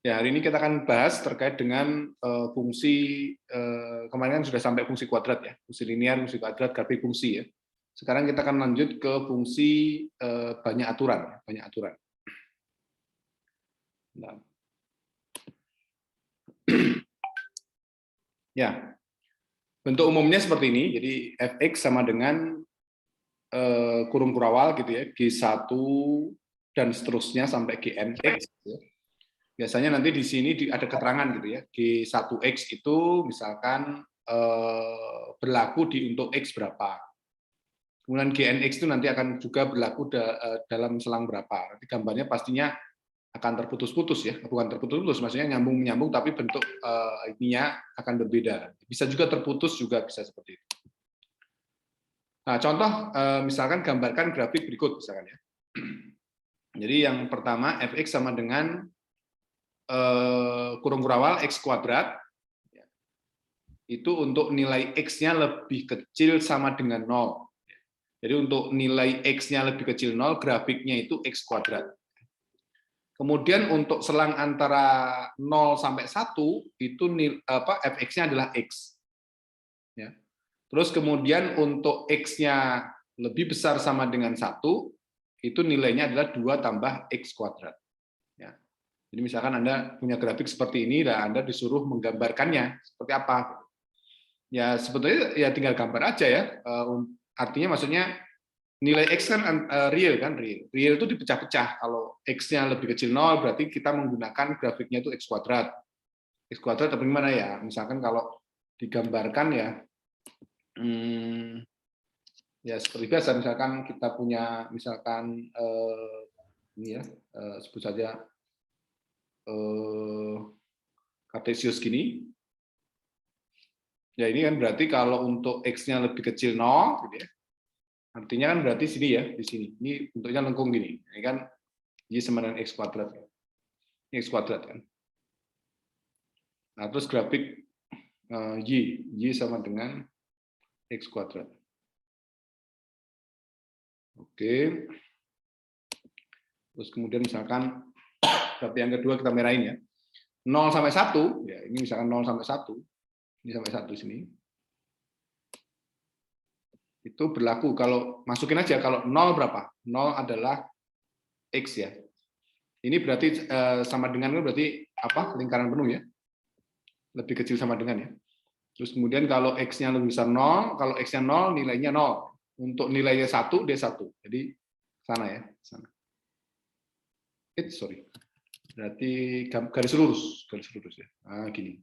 Ya, hari ini kita akan bahas terkait dengan fungsi, kemarin kan sudah sampai fungsi kuadrat ya, fungsi linear, fungsi kuadrat, grafik fungsi ya. Sekarang kita akan lanjut ke fungsi banyak aturan, banyak aturan. Nah. Ya, bentuk umumnya seperti ini. Jadi fx sama dengan kurung kurawal gitu ya, G1 dan seterusnya sampai Gnx. Ya. Biasanya nanti di sini ada keterangan gitu ya, G1X itu misalkan berlaku untuk X berapa. Kemudian GNX itu nanti akan juga berlaku dalam selang berapa. Nanti gambarnya pastinya akan terputus-putus ya, bukan terputus-putus, maksudnya nyambung-nyambung, tapi bentuk ininya akan berbeda. Bisa juga terputus, juga bisa seperti itu. Nah, contoh misalkan gambarkan grafik berikut misalkan ya. Jadi yang pertama fx sama dengan kurung kurawal x kuadrat, itu untuk nilai x-nya lebih kecil sama dengan 0. Jadi untuk nilai x-nya lebih kecil 0, grafiknya itu x kuadrat. Kemudian untuk selang antara 0 sampai 1, itu fx-nya adalah x. Ya. Terus kemudian untuk x-nya lebih besar sama dengan 1, itu nilainya adalah 2 tambah x kuadrat. Ya. Jadi misalkan Anda punya grafik seperti ini, dan Anda disuruh menggambarkannya seperti apa. Ya sebetulnya ya tinggal gambar aja ya. Artinya maksudnya nilai x kan real kan, real itu dipecah-pecah. Kalau x-nya lebih kecil 0 berarti kita menggunakan grafiknya itu x kuadrat. X kuadrat atau gimana ya? Misalkan kalau digambarkan ya, ya seperti biasa. Misalkan kita punya misalkan ini ya, sebut saja kartesius gini. Ya ini kan berarti kalau untuk x-nya lebih kecil 0, gitu ya. Artinya kan berarti sini ya, di sini. Ini bentuknya lengkung gini. Ini kan y sama dengan x kuadrat. Ini x kuadrat kan. Nah, terus grafik y sama dengan x kuadrat. Oke. Terus kemudian misalkan grafik yang kedua kita merahin ya. 0 sampai 1, ya ini misalkan 0 sampai 1. Ini sampai 1 sini. Itu berlaku kalau masukin aja kalau 0 berapa? 0 adalah x ya. Ini berarti sama dengan berarti apa? Lingkaran penuh ya. Lebih kecil sama dengan ya. Terus kemudian kalau x-nya lebih besar 0, kalau x-nya 0 nilainya 0. Untuk nilainya 1 dia 1. Jadi sana ya, sana. Sorry. Berarti garis lurus ya. Nah, gini.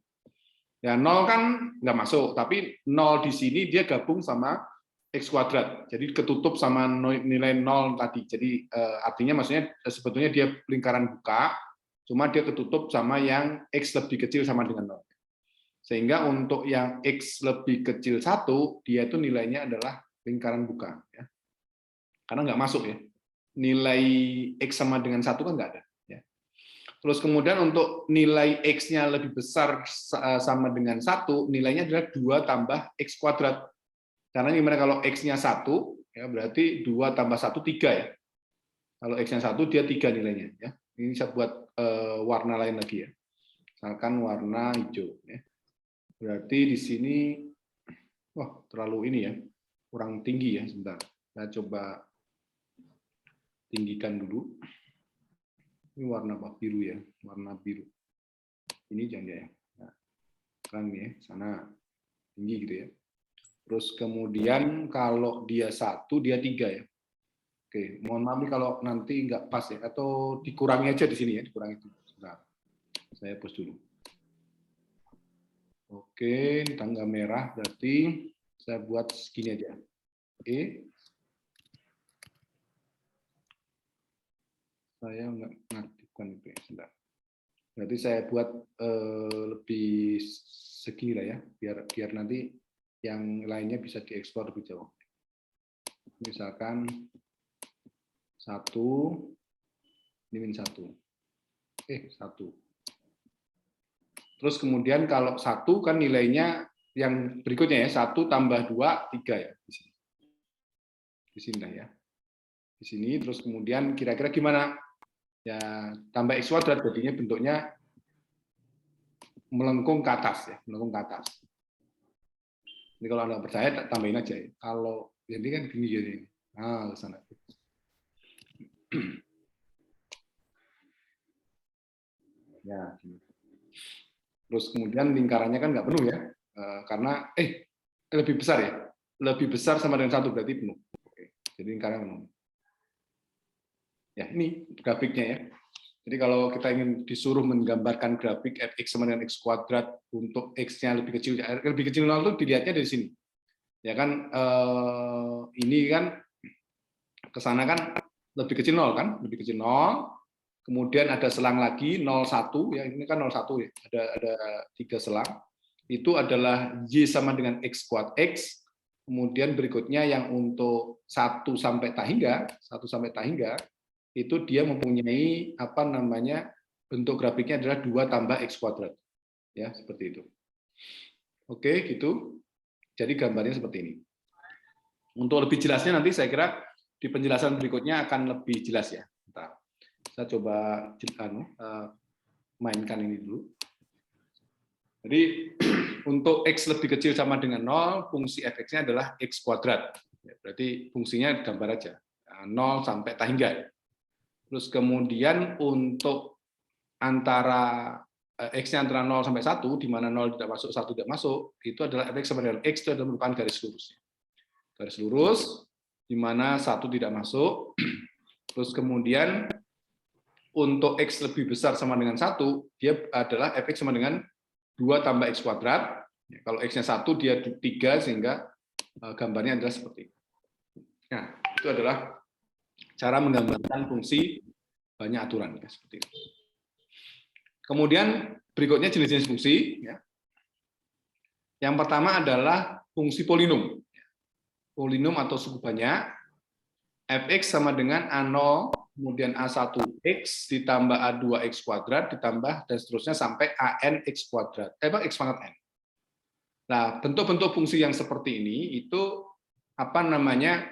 Ya 0 kan nggak masuk, tapi 0 di sini dia gabung sama x kuadrat. Jadi ketutup sama nilai 0 tadi. Jadi artinya maksudnya sebetulnya dia lingkaran buka, cuma dia ketutup sama yang x lebih kecil sama dengan 0. Sehingga untuk yang x lebih kecil 1, dia itu nilainya adalah lingkaran buka. Ya. Karena nggak masuk ya. Nilai x sama dengan 1 kan nggak ada. Terus kemudian untuk nilai x-nya lebih besar sama dengan 1, nilainya adalah 2 tambah x kuadrat. Karena gimana kalau x-nya 1, ya berarti 2 tambah 1, 3 ya. Kalau x-nya 1, dia 3 nilainya. Ya. Ini saya buat warna lain lagi ya. Misalkan warna hijau. Ya. Berarti di sini, wah terlalu ini ya, kurang tinggi ya. Sebentar, saya coba tinggikan dulu. Ini warna apa? Biru ya, warna biru. Ini jangan ya. Nah, kan ya, sana tinggi gitu ya. Terus kemudian kalau dia 1, dia 3 ya. Oke, mohon maaf nih kalau nanti nggak pas ya, atau dikurangi aja di sini ya, dikurangi itu. Nah, saya hapus dulu. Oke, tangga merah berarti saya buat segini aja. Oke. Saya nggak ngaktifkan itu ya, sebentar. Berarti saya buat lebih segini lah ya, biar nanti yang lainnya bisa diekspor lebih jauh. Misalkan 1, ini min 1. 1. Terus kemudian kalau 1 kan nilainya yang berikutnya ya, 1 tambah 2, 3 ya. Di sini lah ya. Di sini, terus kemudian kira-kira gimana? Ya, tambah x kuadrat, jadinya bentuknya melengkung ke atas ya, melengkung ke atas. Ini kalau Anda percaya tambahin aja ya. Kalau ini kan gini jadi. Nah, ke sana. Ya, terus kemudian lingkarannya kan nggak penuh ya, karena lebih besar ya, lebih besar sama dengan 1 berarti penuh. Oke. Jadi lingkaran penuh. Ya ini grafiknya ya. Jadi kalau kita ingin disuruh menggambarkan grafik fx sama dengan x kuadrat untuk x-nya lebih kecil 0 itu dilihatnya dari sini. Ya kan, ini kan ke sana kan lebih kecil 0 kan, lebih kecil 0. Kemudian ada selang lagi 01 ya, ini kan 01 ya. Ada 3 selang. Itu adalah y sama dengan x kuadrat x. Kemudian berikutnya yang untuk 1 sampai tak hingga itu dia mempunyai apa namanya, bentuk grafiknya adalah 2 tambah x kuadrat. Ya, seperti itu. Oke, gitu. Jadi gambarnya seperti ini. Untuk lebih jelasnya nanti saya kira di penjelasan berikutnya akan lebih jelas ya. Bentar. Saya coba mainkan ini dulu. Jadi untuk x lebih kecil sama dengan 0, fungsi fx-nya adalah x kuadrat. Berarti fungsinya gambar aja. 0 sampai tak hingga. Terus kemudian untuk antara x-nya antara 0 sampai 1, di mana 0 tidak masuk, 1 tidak masuk, itu adalah fx sama dengan x, itu adalah merupakan garis lurus. Garis lurus, di mana 1 tidak masuk. Terus kemudian untuk x lebih besar sama dengan 1, dia adalah fx sama dengan 2 tambah x kuadrat. Kalau x-nya 1, dia 3, sehingga gambarnya adalah seperti ini. Nah, itu adalah cara menggambarkan fungsi banyak aturan. Ya, seperti itu. Kemudian berikutnya jenis-jenis fungsi. Ya. Yang pertama adalah fungsi polinom. Polinom atau suku banyak. Fx sama dengan A0, kemudian A1x ditambah A2x kuadrat, ditambah dan seterusnya sampai AN x kuadrat. X pangkat n. Nah, bentuk-bentuk fungsi yang seperti ini itu apa namanya?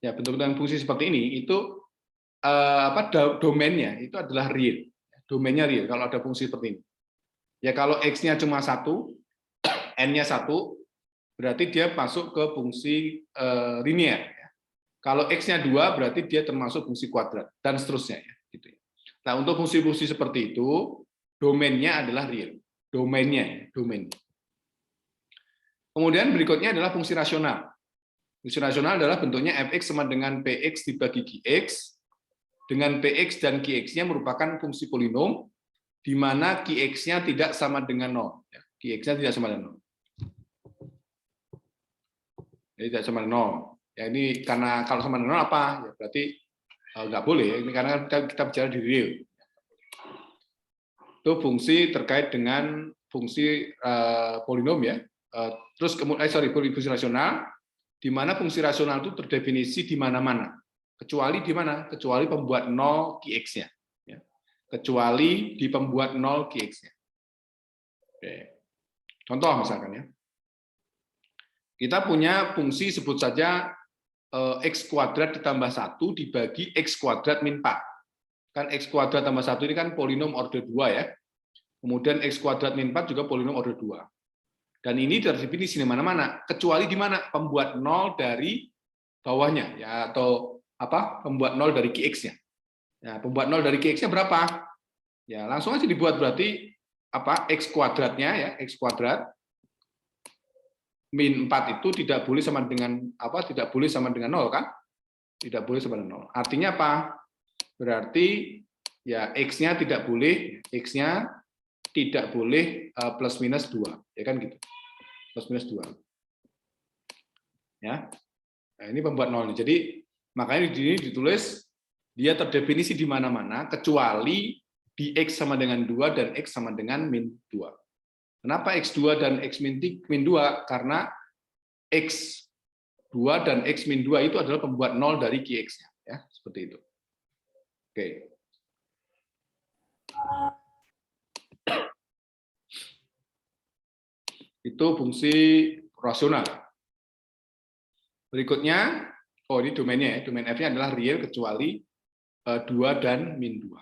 Ya, bentuk-bentuk fungsi seperti ini itu domainnya itu adalah real. Domainnya real kalau ada fungsi seperti ini. Ya kalau x-nya cuma 1, n-nya 1, berarti dia masuk ke fungsi linear. Kalau x-nya 2, berarti dia termasuk fungsi kuadrat, dan seterusnya. Gitu. Nah, untuk fungsi-fungsi seperti itu, domainnya adalah real. Domainnya. Kemudian berikutnya adalah fungsi rasional. Fungsi rasional adalah bentuknya fx sama dengan px dibagi qx, dengan px dan qx-nya merupakan fungsi polinom, di mana qx-nya tidak sama dengan 0. Qx-nya tidak sama dengan 0. Jadi tidak sama dengan 0. Ya ini karena kalau sama dengan 0 apa? Ya berarti nggak boleh. Ini karena kita bicara di real. Itu fungsi terkait dengan fungsi polinom ya. Terus kemudian fungsi rasional, di mana fungsi rasional itu terdefinisi di mana-mana. Kecuali di mana? Kecuali pembuat 0 qx-nya. Ya. Kecuali di pembuat 0 qx-nya. Oke. Contoh misalkan ya. Kita punya fungsi sebut saja x kuadrat ditambah 1 dibagi x kuadrat min 4. Kan x kuadrat tambah 1 ini kan polinom order 2 ya. Kemudian x kuadrat min 4 juga polinom order 2. Dan ini terdefinisi di mana-mana, kecuali di mana pembuat 0 dari bawahnya ya, atau apa? Pembuat 0 dari qx-nya. Ya, pembuat 0 dari qx-nya berapa? Ya, langsung aja dibuat berarti apa? X kuadratnya ya, x kuadrat min 4 itu tidak boleh sama dengan apa? Tidak boleh sama dengan 0 kan? Tidak boleh sama dengan 0. Artinya apa? Berarti ya x-nya tidak boleh, x-nya tidak boleh plus minus 2, ya kan gitu. Plus minus 2. Ya. Nah, ini pembuat 0. Jadi makanya di sini ditulis dia terdefinisi di mana-mana kecuali di x sama dengan 2 dan x sama dengan min 2. Kenapa x2 dan x min 2? Karena x2 dan x min 2 itu adalah pembuat 0 dari qx-nya, ya, seperti itu. Oke. Itu fungsi rasional. Berikutnya, oh ini domainnya ya, domain f-nya adalah real kecuali 2 dan min 2.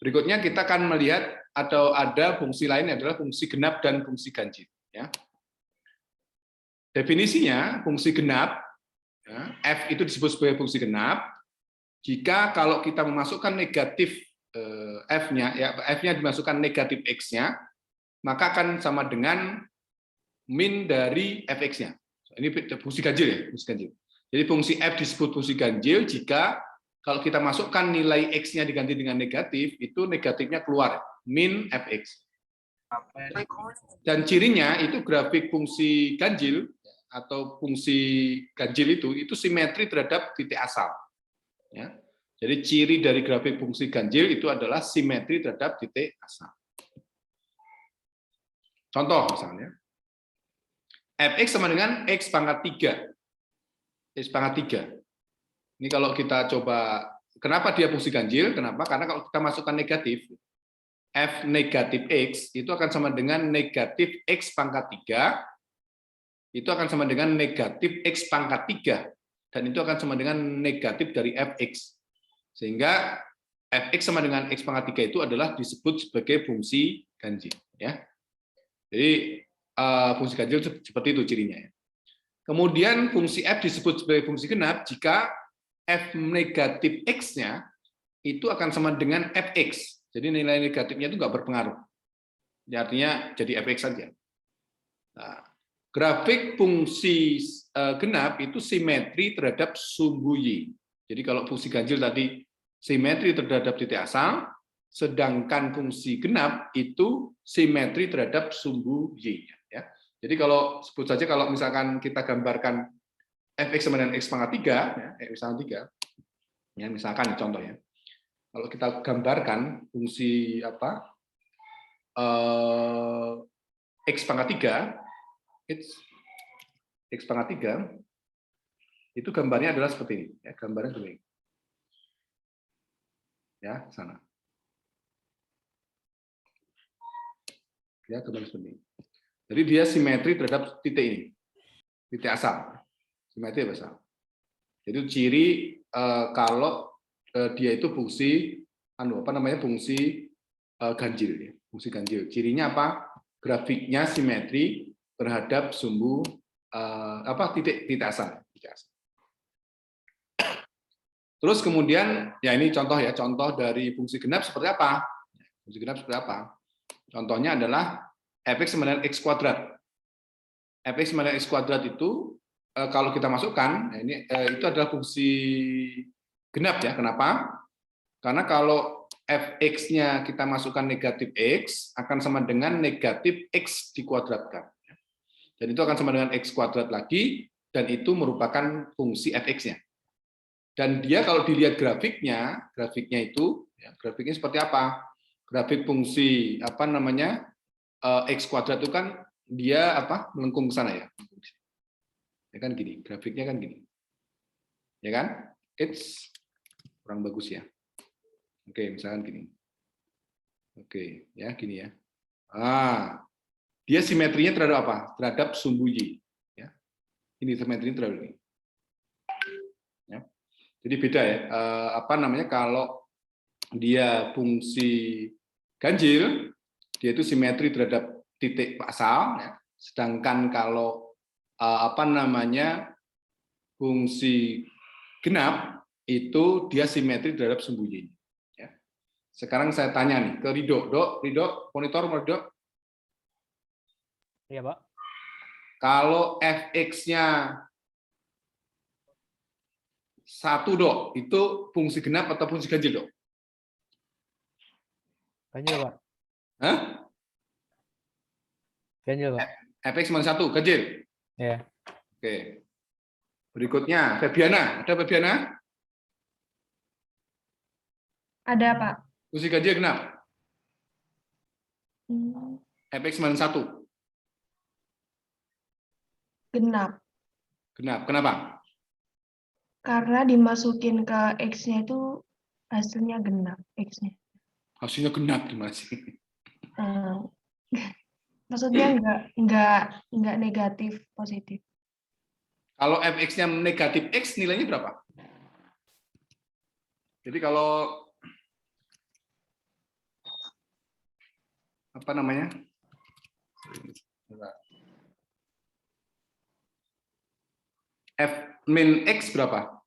Berikutnya kita akan melihat atau ada fungsi lain adalah fungsi genap dan fungsi ganjil. Ya. Definisinya fungsi genap, ya, F itu disebut sebagai fungsi genap jika kalau kita memasukkan negatif F-nya, ya F-nya dimasukkan negatif X-nya, maka akan sama dengan min dari Fx-nya. Ini fungsi ganjil ya, fungsi ganjil. Jadi fungsi F disebut fungsi ganjil jika kalau kita masukkan nilai X-nya diganti dengan negatif, itu negatifnya keluar, min Fx. Dan cirinya itu grafik fungsi ganjil atau fungsi ganjil itu simetri terhadap titik asal. Ya. Jadi ciri dari grafik fungsi ganjil itu adalah simetri terhadap titik asal. Contoh misalnya, Fx sama dengan X pangkat 3. X pangkat 3. Ini kalau kita coba, kenapa dia fungsi ganjil? Kenapa? Karena kalau kita masukkan negatif, F negatif X itu akan sama dengan negatif X pangkat 3, itu akan sama dengan negatif X pangkat 3, dan itu akan sama dengan negatif dari Fx. Sehingga Fx sama dengan X pangkat 3 itu adalah disebut sebagai fungsi ganjil. Ya. Jadi fungsi ganjil seperti itu cirinya. Kemudian fungsi F disebut sebagai fungsi genap jika F negatif X-nya itu akan sama dengan Fx. Jadi nilai negatifnya itu nggak berpengaruh. Artinya jadi Fx saja. Nah, grafik fungsi genap itu simetri terhadap sumbu Y. Jadi kalau fungsi ganjil tadi simetri terhadap titik asal, sedangkan fungsi genap itu simetri terhadap sumbu Y. Ya. Jadi kalau sebut saja kalau misalkan kita gambarkan Fx sama dengan X pangkat 3, ya, X pangkat 3, ya, misalkan contoh ya, kalau kita gambarkan fungsi apa X pangkat 3, X pangkat 3, itu gambarnya adalah seperti ini, ya, gambarnya seperti ini, ya sana, ya gambar seperti ini. Jadi dia simetri terhadap titik ini, titik asal. Simetri besar. Jadi ciri kalau dia itu fungsi fungsi ganjil ya. Fungsi ganjil. Cirinya apa? Grafiknya simetri terhadap sumbu titik asal. Terus kemudian ya ini contoh ya, contoh dari fungsi genap seperti apa? Fungsi genap seperti apa? Contohnya adalah Fx sama dengan X kuadrat. Fx sama dengan X kuadrat itu kalau kita masukkan, ini itu adalah fungsi genap ya. Kenapa? Karena kalau Fx-nya kita masukkan negatif X, akan sama dengan negatif X dikuadratkan. Dan itu akan sama dengan X kuadrat lagi, dan itu merupakan fungsi Fx-nya. Dan dia kalau dilihat grafiknya itu, ya, grafiknya seperti apa? Grafik fungsi X kuadrat itu kan dia melengkung ke sana ya. Ya kan gini, grafiknya kan gini. Ya kan? It's kurang bagus ya. Oke, misalkan gini. Oke, ya gini ya. Dia simetrinya terhadap apa? Terhadap sumbu Y. Ya. Ini simetrinya terhadap ini. Ya. Jadi beda ya. Kalau dia fungsi ganjil, dia itu simetri terhadap titik asal. Ya. Sedangkan kalau fungsi genap itu dia simetri terhadap sumbu Y. Ya. Sekarang saya tanya nih ke Ridho, Ridho monitor Ridho. Iya, Pak. Kalau Fx-nya 1, Dok, itu fungsi genap atau fungsi ganjil, Dok? Ganjil, Pak. Hah? Ganjil, Pak. Fx cuma 1, ganjil. Ya. Oke. Berikutnya, Febiana. Ada Febiana? Ada, Pak. Fungsi ganjil genap. Fx cuma 1. Genap. Genap. Kenapa? Karena dimasukin ke X-nya itu hasilnya genap X-nya. Hasilnya genap gimana sih? Maksudnya enggak negatif, positif. Kalau Fx-nya negatif X, nilainya berapa? Jadi kalau apa namanya? F min X berapa?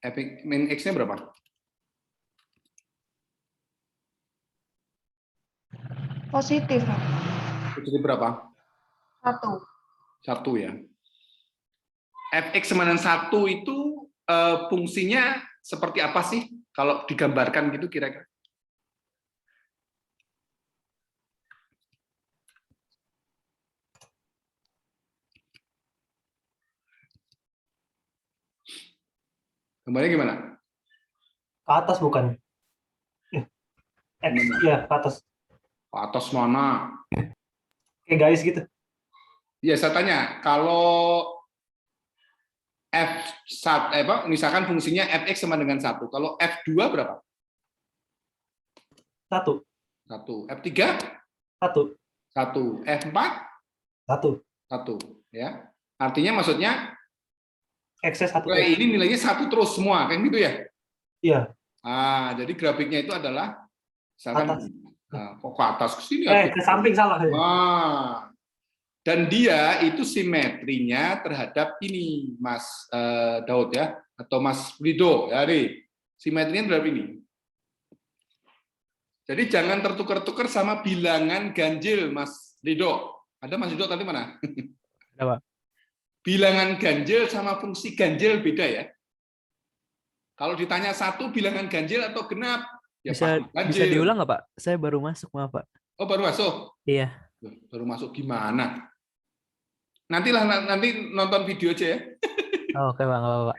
F min X-nya berapa? Positif, Pak. Jadi berapa? 1. 1 ya. Fx sama dengan 1 itu fungsinya seperti apa sih? Kalau digambarkan gitu kira-kira. Gambarnya gimana? Ke atas bukan? X, ya ke atas. Atas mana? Kayak guys gitu. Ya, saya tanya, kalau F1, misalkan fungsinya Fx sama dengan 1, kalau F2 berapa? 1. 1. F3? 1. 1. F4? 1. 1. Ya. Artinya maksudnya X-nya 1. ini nilainya 1 terus semua, kayak gitu ya? Iya. Jadi grafiknya itu adalah misalkan Atas. Kok ke atas ke sini? Ke samping salah. Dan dia itu simetrinya terhadap ini, Mas Daud ya, atau Mas Rido ya, simetrinya terhadap ini. Jadi jangan tertukar-tukar sama bilangan ganjil, Mas Rido. Ada Mas Rido tadi mana? Ada, Pak. Bilangan ganjil sama fungsi ganjil beda ya. Kalau ditanya 1 bilangan ganjil atau genap, ya bisa diulang nggak, Pak? Saya baru masuk, maaf, Pak. Oh, baru masuk? Iya. Baru masuk gimana? Nanti nonton video aja ya. Oke, Pak, nggak apa-apa.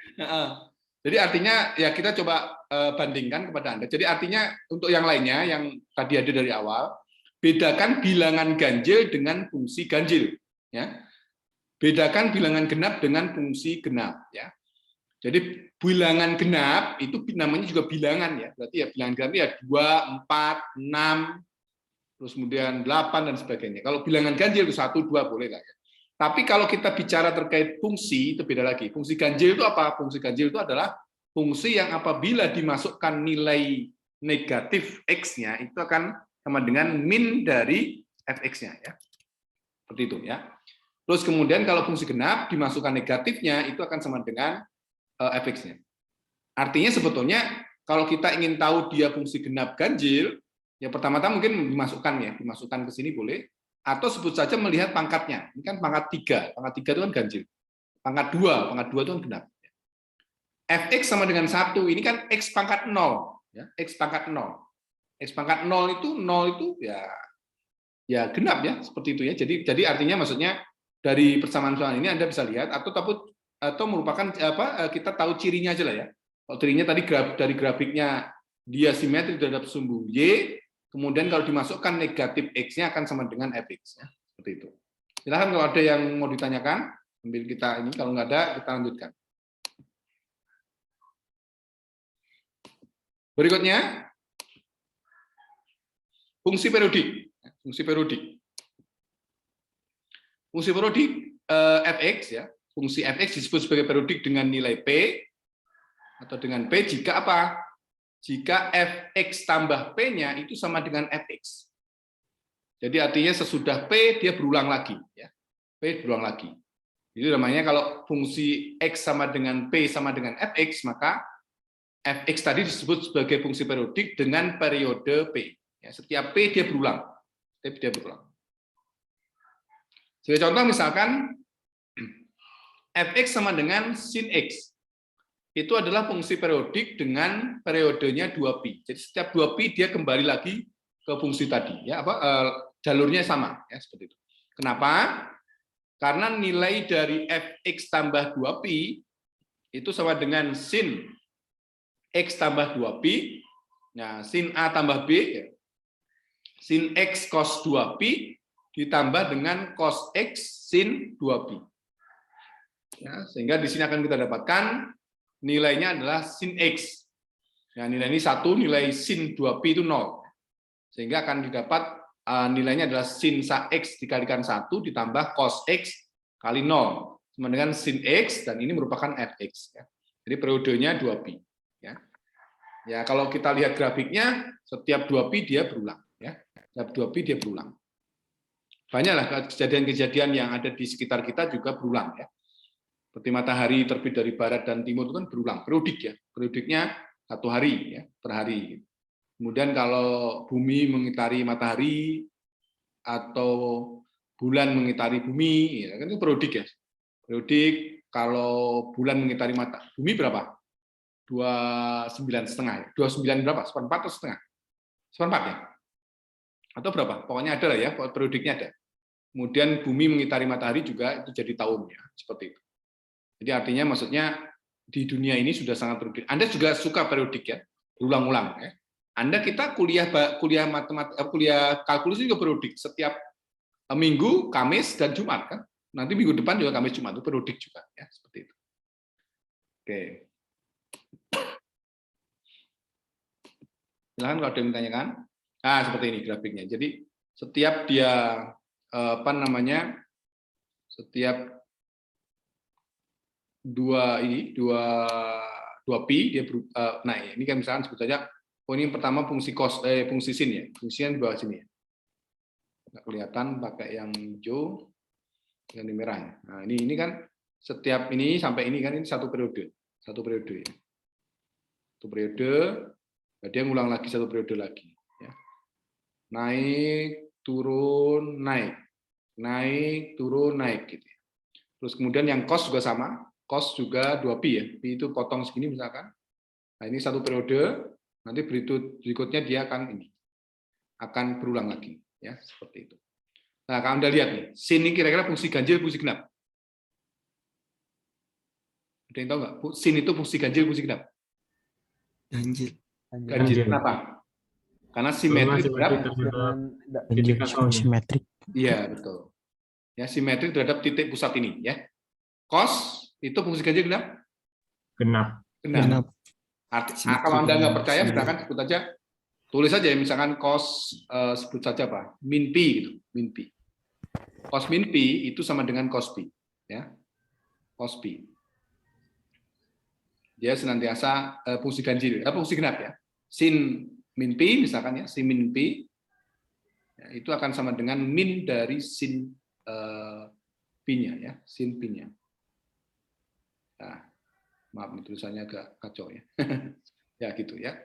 Jadi artinya ya kita coba bandingkan kepada Anda. Jadi artinya untuk yang lainnya yang tadi ada dari awal, bedakan bilangan ganjil dengan fungsi ganjil. Ya. Bedakan bilangan genap dengan fungsi genap. Ya. Jadi bilangan genap itu namanya juga bilangan ya. Berarti ya bilangan genap ya 2, 4, 6, terus kemudian 8 dan sebagainya. Kalau bilangan ganjil itu 1, 2 boleh lah ya. Tapi kalau kita bicara terkait fungsi itu beda lagi. Fungsi ganjil itu apa? Fungsi ganjil itu adalah fungsi yang apabila dimasukkan nilai negatif x-nya itu akan sama dengan min dari fx-nya ya. Seperti itu ya. Terus kemudian kalau fungsi genap dimasukkan negatifnya itu akan sama dengan fx-nya. Artinya sebetulnya kalau kita ingin tahu dia fungsi genap ganjil, ya pertama-tama mungkin dimasukkan ke sini boleh, atau sebut saja melihat pangkatnya. Ini kan pangkat 3, pangkat 3 itu kan ganjil. Pangkat 2 itu kan genap. Fx sama dengan 1, ini kan x pangkat 0, ya, x pangkat 0. X pangkat 0 itu ya genap ya, seperti itu ya. Jadi artinya maksudnya dari persamaan-persamaan ini Anda bisa lihat atau merupakan kita tahu cirinya aja lah ya. Kalau cirinya tadi dari grafiknya dia simetri terhadap sumbu y, kemudian kalau dimasukkan negatif x-nya akan sama dengan fx ya. Seperti itu. Silahkan kalau ada yang mau ditanyakan sambil kita ini, kalau nggak ada kita lanjutkan. Berikutnya fungsi periodik. Fungsi periodik. Fungsi periodik fx ya. Fungsi fx disebut sebagai periodik dengan nilai p atau dengan p jika apa? Jika fx tambah p-nya itu sama dengan fx. Jadi artinya sesudah p dia berulang lagi ya. P berulang lagi. Jadi namanya kalau fungsi x sama dengan p sama dengan fx, maka fx tadi disebut sebagai fungsi periodik dengan periode p. Ya, setiap p dia berulang. Sebagai contoh misalkan fx sama dengan sin x. Itu adalah fungsi periodik dengan periodenya 2pi. Jadi setiap 2pi dia kembali lagi ke fungsi tadi ya, jalurnya sama ya, seperti itu. Kenapa? Karena nilai dari fx tambah 2pi itu sama dengan sin x tambah 2pi. Nah, sin a tambah b ya. Sin x cos 2pi ditambah dengan cos x sin 2pi. Ya, sehingga di sini akan kita dapatkan nilainya adalah sin x. Nah, nilai ini 1, nilai sin 2pi itu 0. Sehingga akan didapat nilainya adalah sin x dikalikan 1 ditambah cos x kali 0. sama dengan sin X, dan ini merupakan fx. Ya. Jadi periodenya 2pi. Ya. Ya, kalau kita lihat grafiknya, setiap 2pi dia berulang. Ya. Setiap 2pi dia berulang. Banyaklah kejadian-kejadian yang ada di sekitar kita juga berulang. Ya. Seperti matahari terbit dari barat dan timur itu kan berulang, periodik ya. Periodiknya 1 hari ya, per hari. Kemudian kalau bumi mengitari matahari atau bulan mengitari bumi, ya kan itu periodik ya. Periodik kalau bulan mengitari bumi berapa? 29,5. 29 berapa? 1/4 atau setengah? 1/4 ya? Atau berapa? Pokoknya ada lah ya, periodiknya ada. Kemudian bumi mengitari matahari juga itu jadi tahunnya, seperti itu. Jadi artinya maksudnya di dunia ini sudah sangat periodik. Anda juga suka periodik ya, berulang-ulang ya. Anda kita kuliah matematika, kuliah kalkulus juga periodik. Setiap minggu, Kamis dan Jumat kan. Nanti minggu depan juga Kamis Jumat itu periodik juga ya, seperti itu. Oke. Silakan kalau ada yang ditanyakan. Nah, seperti ini grafiknya. Jadi setiap dia setiap 2pi dia naik. Ini kan misalkan sebut saja, ini pertama fungsi fungsi sin ya, fungsi sin di bawah sini ya. Nggak kelihatan pakai yang hijau dengan yang merah. Nah, ini kan setiap ini sampai ini kan ini satu periode ya. Satu periode, dia ngulang lagi satu periode lagi ya. Naik, turun, naik. Naik, turun, naik gitu. Terus kemudian yang cos juga sama, cos juga 2pi ya. Pi itu potong segini misalkan. Nah, ini satu periode, nanti berikutnya dia akan berulang lagi ya, seperti itu. Nah, kalau Anda lihat nih, sin ini kira-kira fungsi ganjil, fungsi genap. Ada yang tahu nggak? Sin itu fungsi ganjil, fungsi genap? Ganjil. Ganjil. Kenapa? Karena simetri terhadap Simetrik. iya, betul. Ya, simetri terhadap titik pusat ini ya. Cos itu fungsi ganjil genap? Genap. Kalau Anda nggak percaya, misalkan sebut aja, tulis saja misalkan cos sebut saja apa? Min pi gitu, min pi. Cos min pi itu sama dengan cos pi, ya. Cos pi. Dia senantiasa fungsi ganjil, fungsi genap ya. Sin min pi misalkan ya, sin min pi ya, itu akan sama dengan min dari sin pi-nya ya, sin pi-nya. Nah, maaf tulisannya agak kacau ya. Ya gitu ya.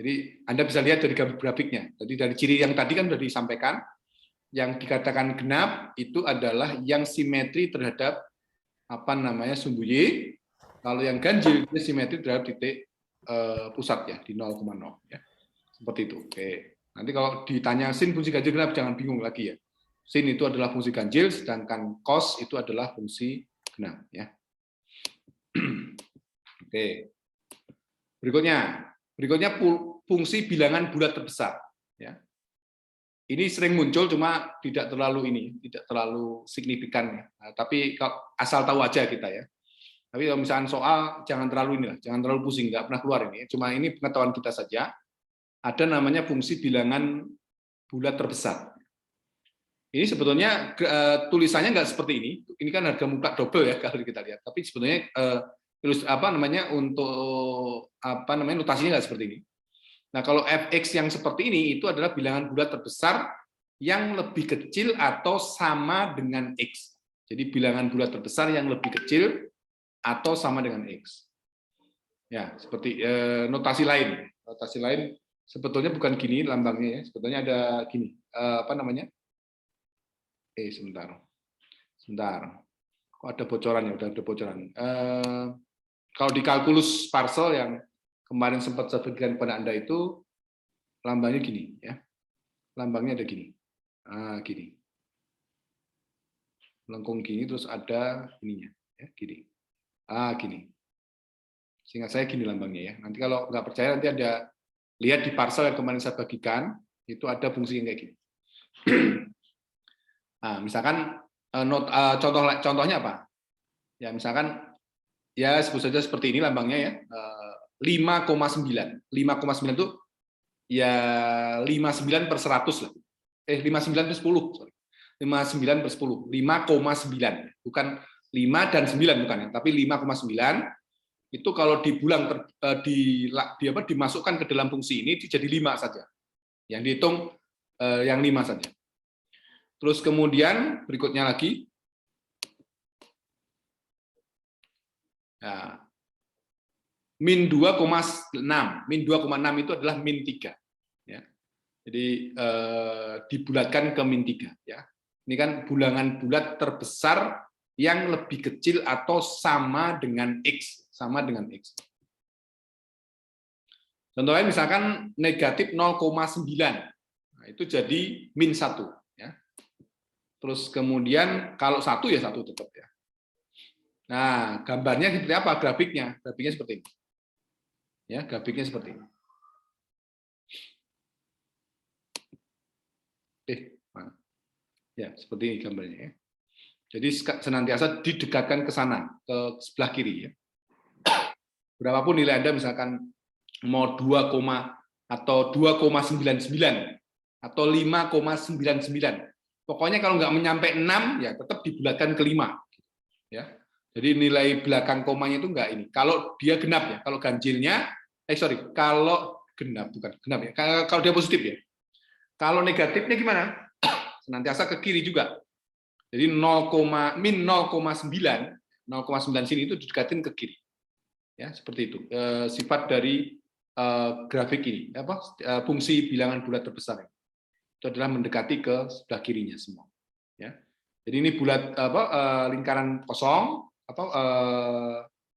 Jadi Anda bisa lihat dari grafiknya. Jadi dari ciri yang tadi kan sudah disampaikan, yang dikatakan genap itu adalah yang simetri terhadap sumbu Y. Kalau yang ganjil itu simetri terhadap titik pusat ya di 0,0 ya. Seperti itu. Oke. Nanti kalau ditanya sin fungsi ganjil genap jangan bingung lagi ya. Sin itu adalah fungsi ganjil, sedangkan cos itu adalah fungsi genap ya. Oke. Berikutnya fungsi bilangan bulat terbesar ya. Ini sering muncul cuma tidak terlalu signifikan ya. Nah, tapi kalau asal tahu aja kita ya. Tapi kalau misalnya soal jangan terlalu pusing, nggak pernah keluar ini. Cuma ini pengetahuan kita saja. Ada namanya fungsi bilangan bulat terbesar. Ini sebetulnya tulisannya nggak seperti ini. Ini kan harga muka double ya kalau kita lihat. Tapi sebetulnya notasinya nggak seperti ini. Nah, kalau fx yang seperti ini itu adalah bilangan bulat terbesar yang lebih kecil atau sama dengan x. Jadi bilangan bulat terbesar yang lebih kecil atau sama dengan x. Ya, seperti notasi lain. Notasi lain sebetulnya bukan gini lambangnya ya. Sebetulnya ada gini. Sebentar. Kok ada bocoran ya? Udah ada bocoran. Kalau di kalkulus Parcel yang kemarin sempat saya berikan kepada Anda itu lambangnya gini ya. Lambangnya ada gini. Gini. Melengkung gini terus ada ininya ya, gini. Gini. Seingat saya gini lambangnya ya. Nanti kalau nggak percaya nanti Anda lihat di Parcel yang kemarin saya bagikan, itu ada fungsi yang kayak gini. Nah, misalkan contohnya apa? Ya, misalkan ya sebut saja seperti ini lambangnya ya. 5,9. 5,9 itu ya 59/100 lah. 59/10, sorry. 59/10. 5,9. Bukan 5 dan 9 bukan ya, tapi 5,9 itu kalau dimasukkan ke dalam fungsi ini jadi 5 saja. Yang dihitung yang 5 saja. Terus kemudian berikutnya lagi. Nah, min 2,6. Min 2,6 itu adalah min 3. Ya. Jadi dibulatkan ke min 3. Ya. Ini kan bilangan bulat terbesar yang lebih kecil atau sama dengan X. Sama dengan X. Contohnya misalkan negatif 0,9. Nah, itu jadi min 1. Ya. Terus kemudian kalau 1 ya 1 tetap. Ya. Nah, gambarnya seperti apa? Grafiknya. Grafiknya seperti ini. Ya, grafiknya seperti ini. Mana? Ya, seperti ini gambarnya. Ya. Jadi senantiasa didekatkan ke sana, ke sebelah kiri. Ya. Berapapun nilai Anda, misalkan mau 2, atau 2,99 atau 5,99. Pokoknya kalau nggak menyampai 6, ya tetap dibulatkan ke 5. Ya. Jadi nilai belakang komanya itu nggak ini. Kalau dia genap ya, kalau ganjilnya, kalau genap bukan genap ya. Kalau dia positif ya. Kalau negatifnya gimana? Senantiasa ke kiri juga. Jadi min 0,9 sini itu didekatin ke kiri. Ya, seperti itu. Sifat dari grafik ini, fungsi bilangan bulat terbesar. Itu adalah mendekati ke sebelah kirinya semua. Ya. Jadi ini bulat lingkaran kosong atau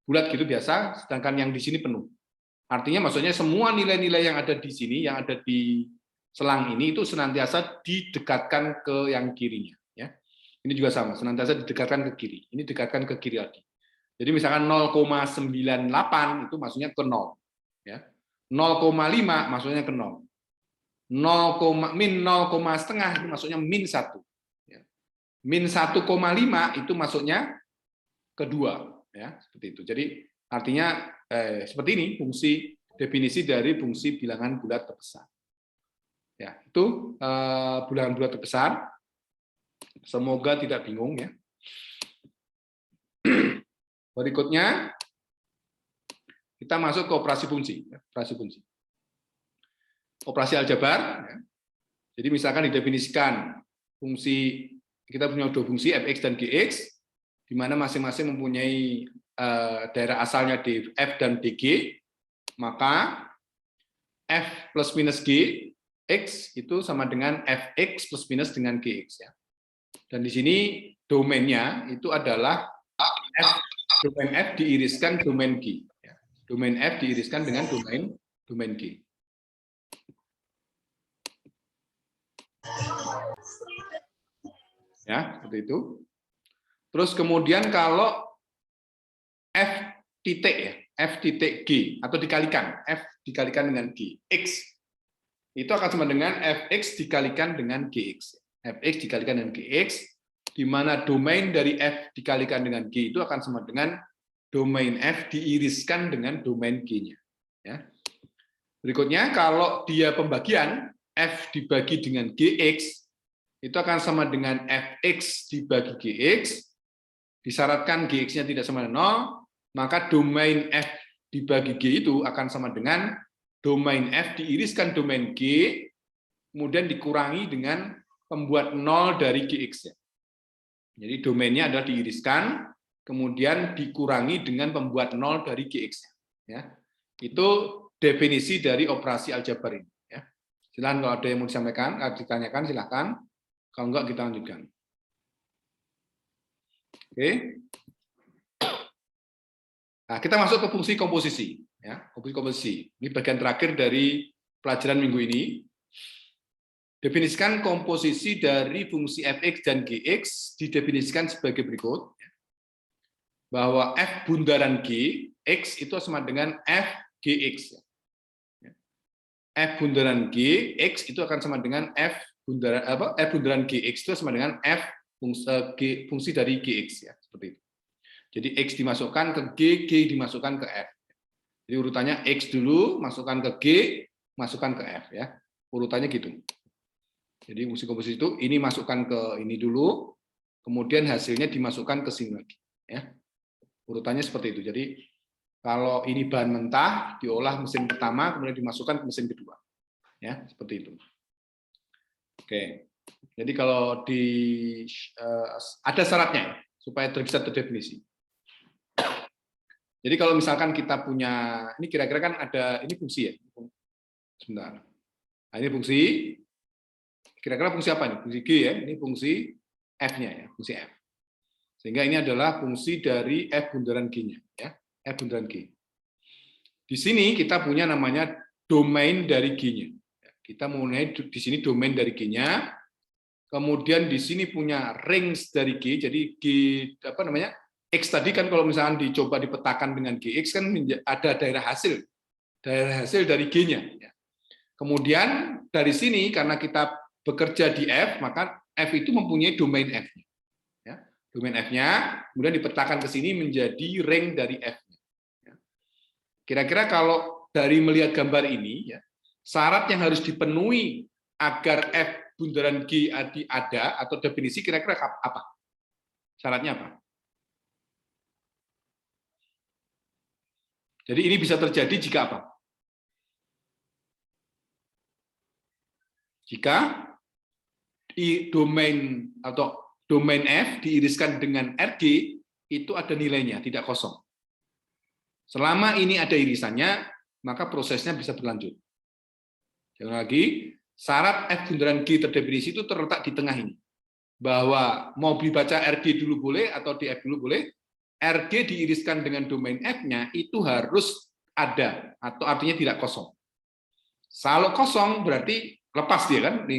bulat gitu biasa, sedangkan yang di sini penuh. Artinya maksudnya semua nilai-nilai yang ada di sini, yang ada di selang ini itu senantiasa didekatkan ke yang kirinya. Ya. Ini juga sama, senantiasa didekatkan ke kiri. Ini dekatkan ke kiri lagi. Jadi misalkan 0,98 itu maksudnya ke 0. Ya. 0,5 maksudnya ke 0. Min 0,5 itu maksudnya min 1. Ya. Min 1,5 itu maksudnya kedua, ya seperti itu. Jadi artinya seperti ini fungsi definisi dari fungsi bilangan bulat terbesar. Ya itu bilangan bulat terbesar. Semoga tidak bingung ya. Berikutnya kita masuk ke operasi fungsi. Operasi fungsi. Operasi aljabar. Ya. Jadi misalkan didefinisikan fungsi, kita punya dua fungsi fx dan gx, di mana masing-masing mempunyai daerah asalnya di f dan dg, maka f plus minus g x itu sama dengan fx plus minus dengan gx ya. Dan di sini domainnya itu adalah domain f diiriskan domain g. Ya. Domain f diiriskan dengan domain g. Ya, seperti itu. Terus kemudian kalau f titik ya, f titik g atau dikalikan, f dikalikan dengan g, x itu akan sama dengan fx dikalikan dengan gx. Fx dikalikan dengan gx, di mana domain dari f dikalikan dengan g itu akan sama dengan domain f diiriskan dengan domain g-nya. Ya. Berikutnya kalau dia pembagian f dibagi dengan gx itu akan sama dengan fx dibagi gx. Disyaratkan gx-nya tidak sama dengan 0, maka domain f dibagi g itu akan sama dengan domain f diiriskan domain g, kemudian dikurangi dengan pembuat 0 dari gx-nya. Jadi domainnya adalah diiriskan, kemudian dikurangi dengan pembuat 0 dari gx-nya. Ya. Itu definisi dari operasi aljabar ini. Ya. Silakan kalau ada yang mau disampaikan, ditanyakan silakan. Kalau enggak kita lanjutkan. Oke. Nah, kita masuk ke fungsi komposisi. Ya, fungsi komposisi. Ini bagian terakhir dari pelajaran minggu ini. Definisikan komposisi dari fungsi fx dan gx didefinisikan sebagai berikut. Bahwa f bundaran g, x itu sama dengan f gx. F bundaran g, x itu akan sama dengan f bundaran gx itu sama dengan f fungsi dari gx ya, seperti itu. Jadi x dimasukkan ke g dimasukkan ke f. Jadi urutannya x dulu, masukkan ke g, masukkan ke f ya. Urutannya gitu. Jadi fungsi komposisi itu ini masukkan ke ini dulu, kemudian hasilnya dimasukkan ke sini lagi Ya. Urutannya seperti itu. Jadi kalau ini bahan mentah diolah mesin pertama kemudian dimasukkan ke mesin kedua. Ya, seperti itu. Oke. Jadi kalau ada syaratnya supaya bisa terdefinisi. Jadi kalau misalkan kita punya, ini kira-kira kan ada, ini fungsi ya. Sebentar. Nah, ini fungsi, kira-kira fungsi apa ini? Fungsi G ya, ini fungsi F-nya ya, fungsi F. Sehingga ini adalah fungsi dari F bundaran G-nya. Ya, F bundaran G. Di sini kita punya namanya domain dari G-nya. Kita mulai di sini domain dari G-nya, kemudian di sini punya range dari G, jadi G, apa namanya, X tadi kan kalau misalkan dicoba dipetakan dengan GX kan ada daerah hasil dari G-nya. Kemudian dari sini karena kita bekerja di F, maka F itu mempunyai domain F-nya. Ya, domain F-nya kemudian dipetakan ke sini menjadi range dari F-nya. Kira-kira kalau dari melihat gambar ini, ya, syarat yang harus dipenuhi agar F bundaran G ada atau definisi kira-kira apa? Syaratnya apa? Jadi ini bisa terjadi jika apa? Jika domain atau domain F diiriskan dengan RG itu ada nilainya, tidak kosong. Selama ini ada irisannya, maka prosesnya bisa berlanjut. Sekali lagi, syarat F bundaran G terdefinisi itu terletak di tengah ini. Bahwa mau dibaca RG dulu boleh atau DF dulu boleh, RG diiriskan dengan domain F-nya itu harus ada atau artinya tidak kosong. Kalau kosong berarti lepas dia kan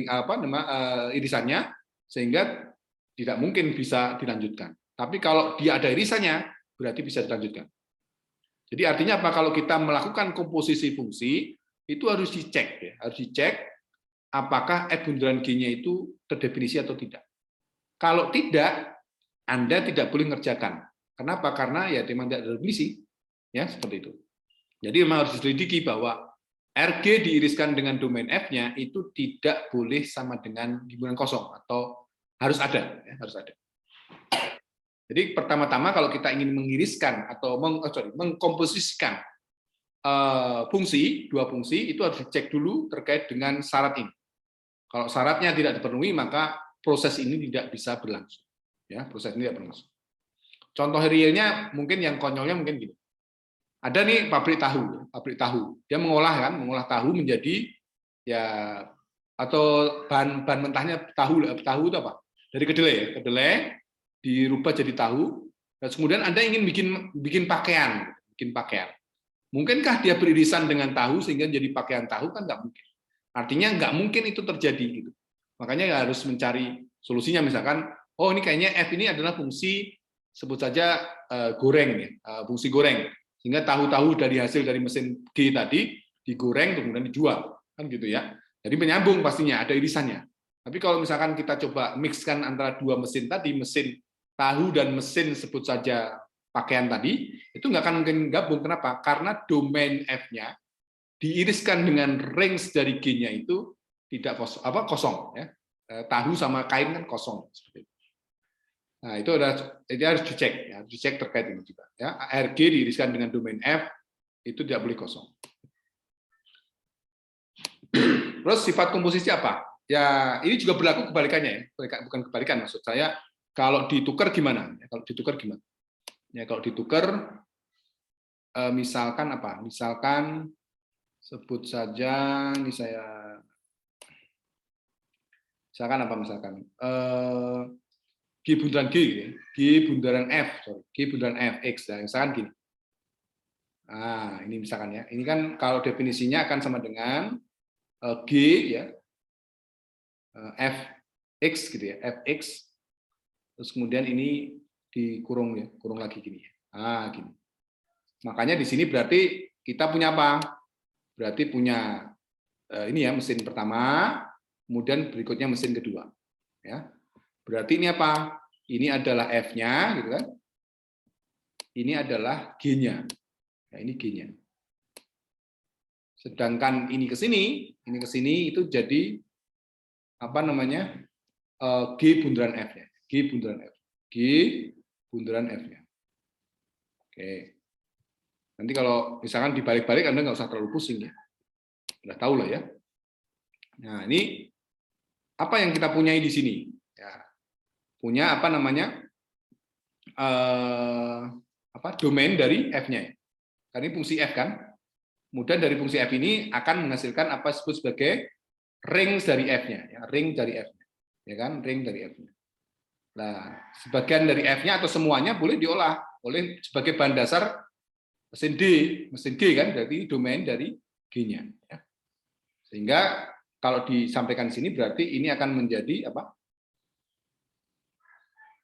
irisannya sehingga tidak mungkin bisa dilanjutkan. Tapi kalau dia ada irisannya berarti bisa dilanjutkan. Jadi artinya apa? Kalau kita melakukan komposisi fungsi itu harus dicek ya, harus dicek apakah F bundaran G-nya itu terdefinisi atau tidak. Kalau tidak, Anda tidak boleh ngerjakan. Kenapa? Karena ya memang tidak terdefinisi, ya seperti itu. Jadi memang harus diselidiki bahwa RG diiriskan dengan domain F-nya itu tidak boleh sama dengan himpunan kosong atau harus ada, ya, harus ada. Jadi pertama-tama kalau kita ingin mengiriskan atau mengkomposisikan dua fungsi itu harus dicek dulu terkait dengan syarat ini. Kalau syaratnya tidak dipenuhi maka proses ini tidak bisa berlangsung. Ya, proses ini tidak berlangsung. Contoh realnya mungkin yang konyolnya mungkin gini. Ada nih pabrik tahu. Dia mengolah tahu menjadi ya atau bahan mentahnya tahu itu apa? Dari kedelai ya, kedelai dirubah jadi tahu. Dan kemudian Anda ingin bikin pakaian. Mungkinkah dia beririsan dengan tahu sehingga jadi pakaian tahu? Kan nggak mungkin. Artinya nggak mungkin itu terjadi gitu. Makanya harus mencari solusinya misalkan, oh ini kayaknya F ini adalah fungsi sebut saja goreng ya, fungsi goreng. Sehingga tahu-tahu dari hasil dari mesin G tadi digoreng kemudian dijual, kan gitu ya. Jadi menyambung pastinya ada irisannya. Tapi kalau misalkan kita coba mixkan antara dua mesin tadi, mesin tahu dan mesin sebut saja pakaian tadi, itu nggak akan mungkin gabung. Kenapa? Karena domain F-nya diiriskan dengan range dari G-nya itu tidak kosong ya. Tahu sama kain kan kosong seperti itu. Nah, itu harus dicek ya, dicek terkait ini juga ya. RG diiriskan dengan domain F itu tidak boleh kosong. Terus sifat komposisi apa? Ya, ini juga berlaku kebalikannya ya. Bukan kebalikan maksud saya, kalau ditukar gimana? Ya, kalau ditukar gimana? Ya, kalau ditukar misalkan apa? Misalkan sebut saja ini misalkan apa misalkan? G bundaran G, gitu ya. G bundaran F, G bundaran F, X, nah, misalkan gini. Nah, ini misalkan ya, ini kan kalau definisinya akan sama dengan G ya, Fx gitu ya, Fx, terus kemudian ini dikurung ya, kurung lagi gini ya. Nah, gini. Makanya di sini berarti kita punya apa? Berarti punya ini ya mesin pertama, kemudian berikutnya mesin kedua. Ya. Berarti ini apa? Ini adalah F-nya, gitu kan? Ini adalah G-nya. Nah, ini G-nya. Sedangkan ini ke sini itu jadi apa namanya? G bundaran F-nya. G bundaran F. G bundaran F-nya. Oke. Nanti kalau misalkan dibalik-balik Anda nggak usah terlalu pusing ya. Udah tahu lah ya. Nah, ini apa yang kita punyai di sini? Ya, punya apa namanya? Domain dari F-nya. Karena ini fungsi F kan. Kemudian dari fungsi F ini akan menghasilkan apa disebut sebagai range dari F-nya, ya, ring dari F-nya. Ya kan, ring dari F-nya. Nah, sebagian dari F-nya atau semuanya boleh diolah oleh sebagai bahan dasar mesin D, mesin G kan, berarti domain dari G-nya. Ya. Sehingga kalau disampaikan di sini berarti ini akan menjadi apa?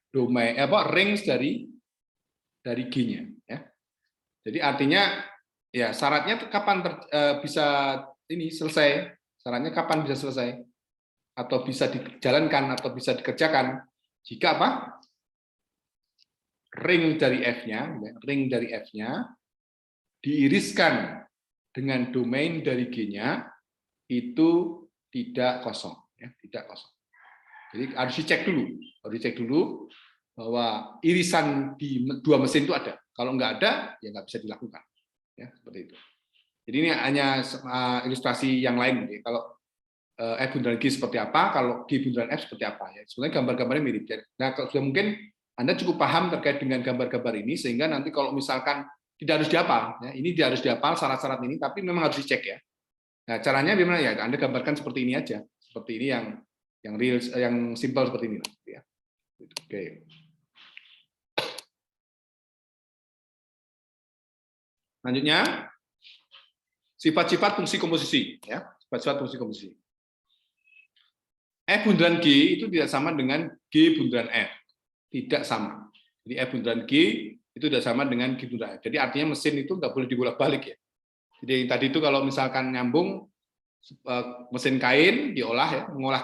Domain range dari G-nya. Ya. Jadi artinya ya syaratnya kapan bisa ini selesai? Syaratnya kapan bisa selesai? Atau bisa dijalankan atau bisa dikerjakan? Jika apa? Ring dari F-nya diiriskan dengan domain dari G-nya itu tidak kosong, ya, tidak kosong. Jadi harus dicek dulu bahwa irisan di dua mesin itu ada. Kalau nggak ada, ya nggak bisa dilakukan. Ya, seperti itu. Jadi ini hanya ilustrasi yang lain. Jadi, kalau F bundaran G seperti apa, kalau G bundaran F seperti apa. Ya, sebenarnya gambar-gambarnya mirip. Nah, kalau sudah mungkin Anda cukup paham terkait dengan gambar-gambar ini, sehingga nanti kalau misalkan tidak harus dihafal, ya, ini tidak harus dihafal syarat-syarat ini, tapi memang harus dicek ya. Nah, caranya gimana ya? Anda gambarkan seperti ini aja, seperti ini yang real, yang simple seperti ini. Ya. Oke. Selanjutnya, sifat-sifat fungsi komposisi. Ya, sifat-sifat fungsi komposisi. F bundaran G itu tidak sama dengan G bundaran F. Tidak sama. Jadi F bundaran G itu tidak sama dengan G bundaran F. Jadi artinya mesin itu nggak boleh dibolak-balik ya. Jadi tadi itu kalau misalkan nyambung mesin kain diolah ya, mengolah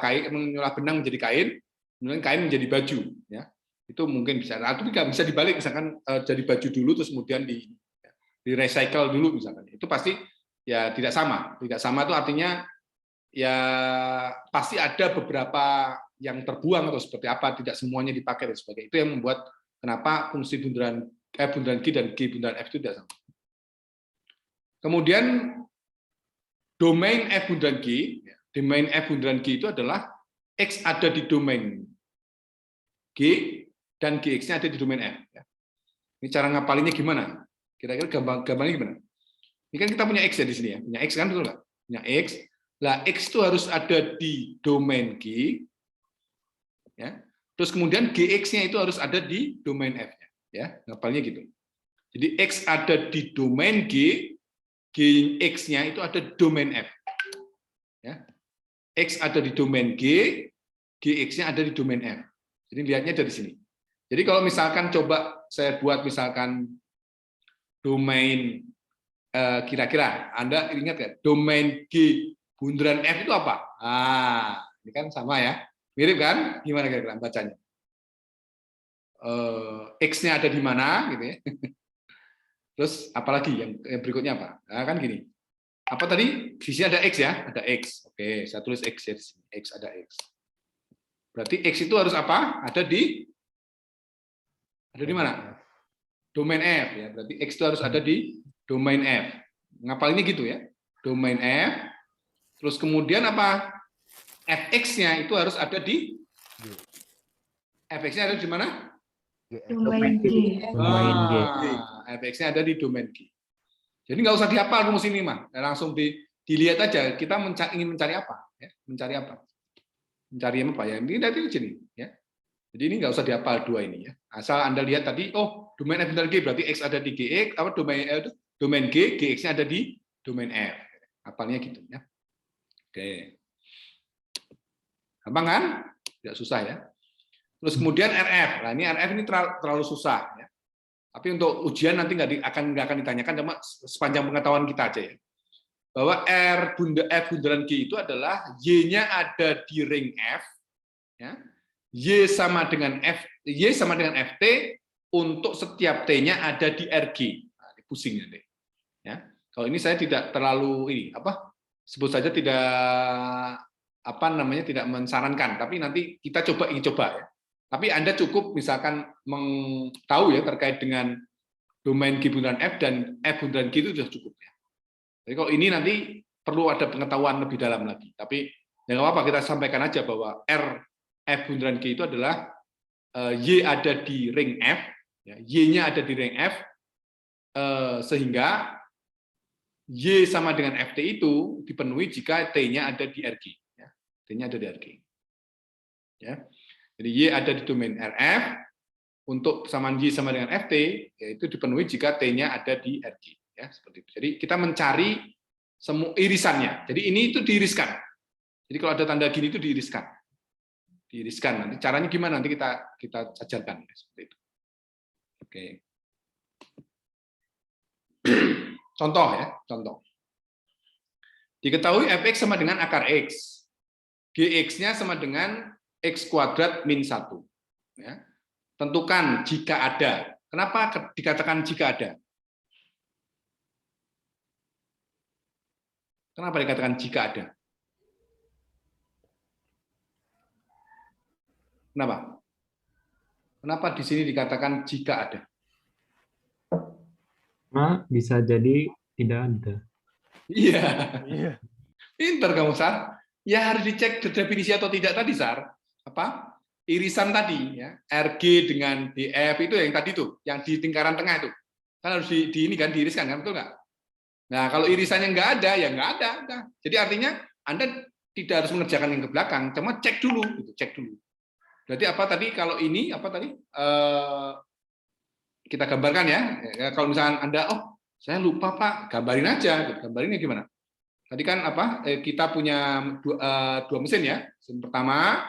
benang menjadi kain, kemudian kain menjadi baju ya. Itu mungkin bisa. Atau bisa dibalik, misalkan jadi baju dulu terus kemudian di recycle dulu misalkan. Itu pasti ya tidak sama. Tidak sama itu artinya ya pasti ada beberapa yang terbuang atau seperti apa, tidak semuanya dipakai dan sebagainya. Itu yang membuat kenapa fungsi bundaran G dan G bundaran F itu tidak sama. Kemudian domain F bundaran G itu adalah X ada di domain G dan GX-nya ada di domain F. Ini cara ngapalinnya gimana? Kira-kira gambarnya gimana? Ini kan kita punya X ya di sini ya, punya X kan, betul nggak? Punya X. Lah X itu harus ada di domain G, ya. Terus kemudian GX-nya itu harus ada di domain F-nya, ya. Ngapalinnya gitu. Jadi X ada di domain G, GX-nya itu ada di domain F. Ya. X ada di domain G, GX-nya ada di domain F. Jadi lihatnya dari sini. Jadi kalau misalkan coba saya buat misalkan domain kira-kira Anda ingat ya, domain G bundaran F itu apa? Ah, ini kan sama ya. Mirip kan? Gimana kira-kira bacanya? X-nya ada di mana gitu ya. Terus apalagi yang berikutnya apa? Nah, kan gini. Apa tadi? Di sini ada X ya, ada X. Oke, saya tulis X ya. X ada X. Berarti X itu harus apa? Ada di mana? Domain F ya. Berarti X itu harus ada di domain F. Ngapalinnya gitu ya. Domain F. Terus kemudian apa? Fx-nya itu harus ada di Fx-nya ada di mana? Domain G. Domain G. Fx-nya ada di domain G. Jadi nggak usah dihafal rumus ini mah, langsung dilihat aja. Kita ingin mencari apa? Ya? Mencari apa? Mencari apa ya? Ini dari sini. Ya. Jadi ini nggak usah dihafal dua ini ya. Asal Anda lihat tadi, oh domain F bundaran G berarti X ada di GX, apa domain G, GX-nya ada di domain F. Hafalnya gitu ya. Oke. Gampang kan? Tidak susah ya. Terus kemudian RF. Nah, ini RF ini terlalu susah ya. Tapi untuk ujian nanti nggak akan ditanyakan, cuma sepanjang pengetahuan kita aja ya. Bahwa F bundaran G itu adalah Y-nya ada di ring F, ya. Y sama dengan FT untuk setiap T-nya ada di RG. Nah, pusing nanti. Ya. Kalau ini saya tidak terlalu sebut saja tidak tidak mensarankan, tapi nanti kita coba ya. Tapi Anda cukup misalkan tahu ya terkait dengan domain G bundaran F dan F bundaran G itu sudah cukup ya. Jadi kalau ini nanti perlu ada pengetahuan lebih dalam lagi. Tapi ya nggak apa-apa, kita sampaikan aja bahwa R F bundaran G itu adalah Y ada di ring F, ya, Y-nya ada di ring F, sehingga Y sama dengan FT itu dipenuhi jika T-nya ada di RG. Ya. T-nya ada di RG. Ya. Jadi Y ada di domain RF, untuk persamaan Y sama dengan FT, yaitu dipenuhi jika T-nya ada di RG. Ya, seperti itu. Jadi kita mencari semua irisannya. Jadi ini itu diiriskan. Jadi kalau ada tanda gini itu diiriskan. Diiriskan. Nanti caranya gimana? Nanti kita ajarkan. Seperti itu. Oke. Contoh ya, contoh. Diketahui fx sama dengan akar x. Gx-nya sama dengan x kuadrat min 1. Ya. Tentukan jika ada. Kenapa dikatakan jika ada? Kenapa dikatakan jika ada? Kenapa? Kenapa di sini dikatakan jika ada? Nah, bisa jadi tidak ada. Iya. Iya. Pinter kamu, Sar. Ya harus dicek definisi atau tidak tadi, Sar. Apa? Irisan tadi ya. RG dengan DF itu yang tadi tuh, yang di lingkaran tengah itu. Kan harus di ini kan diiriskan kan, betul nggak? Nah, kalau irisannya nggak ada, ya nggak ada. Nah, jadi artinya Anda tidak harus mengerjakan yang ke belakang, cuma cek dulu, gitu, cek dulu. Berarti apa tadi? Kalau ini apa tadi? Kita gambarkan ya. Kalau misalnya Anda, oh saya lupa Pak, gambarin aja. Gitu. Gambarinnya gimana? Tadi kan apa? Kita punya dua mesin ya. Mesin pertama,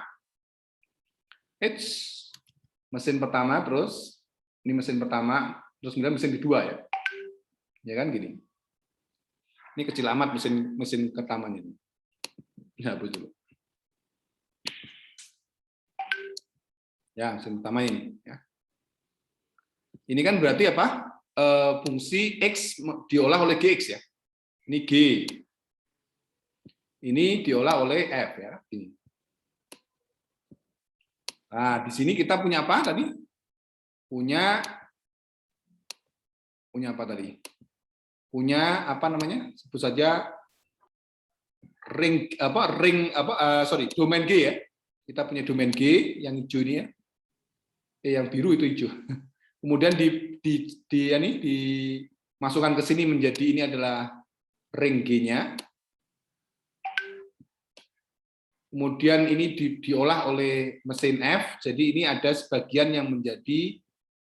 mesin pertama, terus ini mesin pertama, terus kemudian mesin kedua ya. Ya kan gini. Ini kecil amat mesin pertamanya ini. Ya, betul. Ya, mesin pertama ini ya. Ini kan berarti apa? Fungsi X diolah oleh Gx ya. Ini G. Ini diolah oleh F ya. Ini. Nah, di sini kita punya apa tadi? Punya apa tadi? Punya apa namanya? Sebut saja domain G ya. Kita punya domain G yang hijau ini ya. Yang biru itu hijau. Kemudian dimasukkan ke sini menjadi ini adalah ring G-nya. Kemudian ini diolah oleh mesin F, jadi ini ada sebagian yang menjadi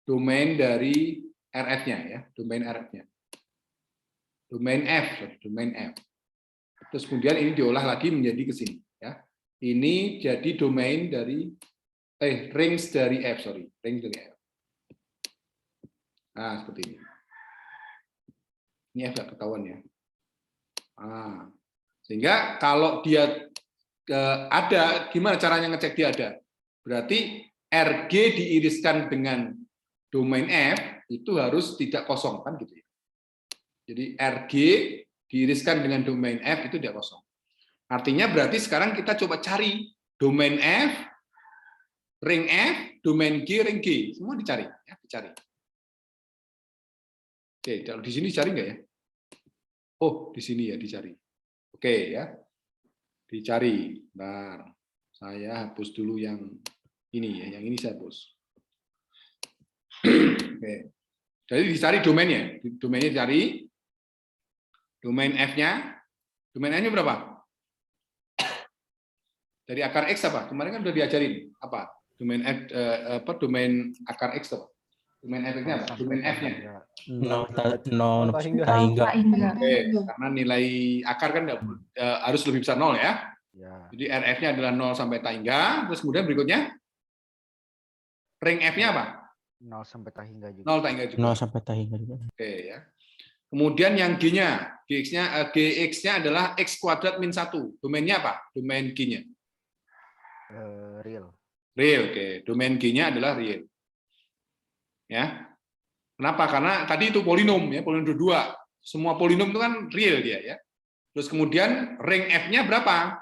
domain dari RF-nya ya, domain RF-nya. Domain F. Terus kemudian ini diolah lagi menjadi ke sini ya. Ini jadi domain dari rings dari F, rings dari F. Nah, seperti ini. Ini F nggak ketahuan ya. Nah, sehingga kalau dia ada, gimana caranya ngecek dia ada? Berarti RG diiriskan dengan domain F itu harus tidak kosong kan gitu ya. Jadi RG diiriskan dengan domain F itu tidak kosong. Artinya berarti sekarang kita coba cari domain F, ring F, domain G, ring G, semua dicari ya, dicari. Oke, kalau di sini dicari nggak ya? Oh, di sini ya dicari. Oke ya. Dicari. Bentar. Saya hapus dulu yang ini ya, yang ini saya hapus. Oke. Jadi dicari domainnya. Domainnya dicari. Domain F-nya. Domain F-nya berapa? Dari akar X apa? Kemarin kan udah diajarin. Apa? Domain F domain akar X apa? Domain F-nya apa? Domain F-nya. Nol hingga. Oke, karena nilai akar kan harus lebih besar 0 ya. Jadi RF-nya adalah 0 sampai tak hingga. Terus kemudian berikutnya ring F-nya apa? 0 sampai tak hingga juga. 0 tak hingga juga. 0 sampai tak hingga juga. Oke ya. Kemudian yang G-nya, Gx-nya adalah X kuadrat min 1. Domainnya apa? Domain G-nya. Real. Real, oke. Domain G-nya adalah real. Ya. Kenapa? Karena tadi itu polinom ya, polinom 2. Semua polinom itu kan real dia ya. Terus kemudian ring F-nya berapa?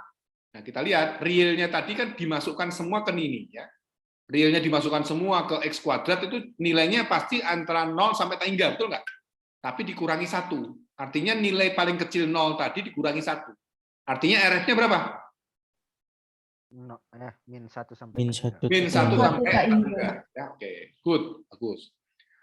Nah, kita lihat realnya tadi kan dimasukkan semua ke ini ya. realnya dimasukkan semua ke X kuadrat, itu nilainya pasti antara 0 sampai tak hingga, betul nggak? Tapi dikurangi 1. Artinya nilai paling kecil 0 tadi dikurangi 1. Artinya RF-nya berapa? Min 1 sampai Min tak hingga. 1 Min 1 Satu sampai tak hingga. 3. Ya, oke, good, bagus.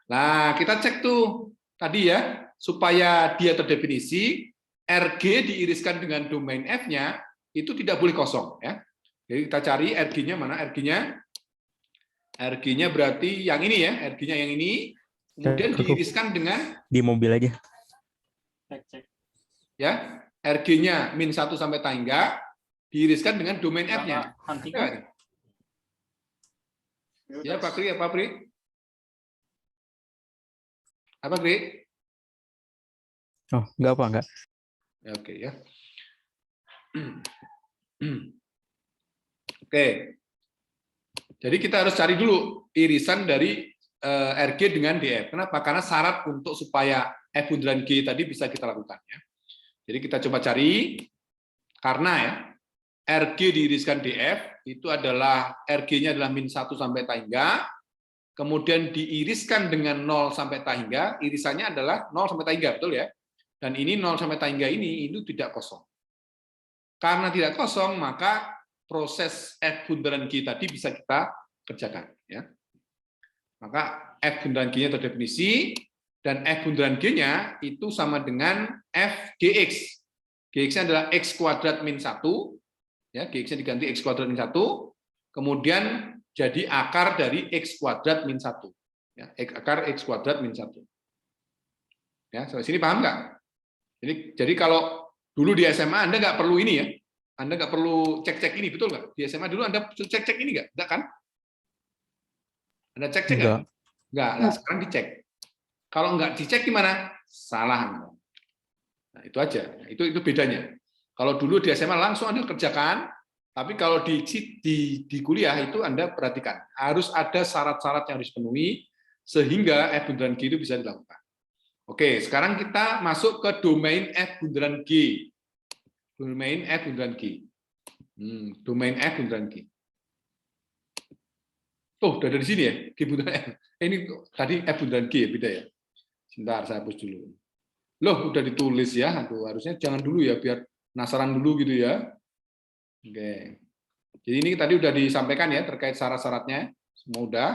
Nah, kita cek tuh tadi ya, supaya dia terdefinisi, RG diiriskan dengan domain F-nya itu tidak boleh kosong ya. Jadi kita cari RG-nya mana? RG-nya berarti yang ini ya, RG-nya yang ini, kemudian diiriskan dengan di mobil aja. ya, RG-nya min 1 sampai tak hingga diiriskan dengan domain F-nya. Ya, Pak Kri, apa Pri? Apa Kri? Oh, enggak. Ya, oke ya. Oke. Jadi kita harus cari dulu irisan dari RG dengan DF. Kenapa? Karena syarat untuk supaya F bundaran G tadi bisa kita lakukan ya. Jadi kita coba cari, karena ya RG diiriskan DF itu adalah RG-nya adalah min 1 sampai tak hingga, kemudian diiriskan dengan 0 sampai tak hingga, irisannya adalah 0 sampai tak hingga, betul ya? Dan ini 0 sampai tak hingga ini itu tidak kosong. Karena tidak kosong, maka proses F bundaran G tadi bisa kita kerjakan ya. Maka F bundaran G-nya terdefinisi, dan F bundaran G-nya itu sama dengan F GX. GX-nya adalah X kuadrat min 1, ya, GX-nya diganti X kuadrat min 1, kemudian jadi akar dari X kuadrat min 1. Ya, akar X kuadrat min 1. Ya, sampai sini paham nggak? Jadi kalau dulu di SMA Anda nggak perlu ini ya, Anda nggak perlu cek-cek ini, betul nggak? Di SMA dulu Anda cek-cek ini nggak kan? Anda cek-cek nggak? Nggak, nah, sekarang dicek. Kalau nggak dicek gimana? Salah. Nah, itu aja. Itu bedanya. Kalau dulu di SMA langsung Anda kerjakan, tapi kalau di kuliah itu Anda perhatikan. Harus ada syarat-syarat yang harus dipenuhi, sehingga F bundaran G itu bisa dilakukan. Oke, sekarang kita masuk ke domain F bundaran G. Domain F bundaran G. Domain F bundaran G. Oh, udah dari sini ya, G bundaran F. Ini tadi F bundaran G ya, beda ya. Sebentar, saya hapus dulu. Loh, udah ditulis ya. Aduh, harusnya jangan dulu ya, biar penasaran dulu gitu ya. Oke. Jadi ini tadi udah disampaikan ya terkait syarat-syaratnya. Semua udah.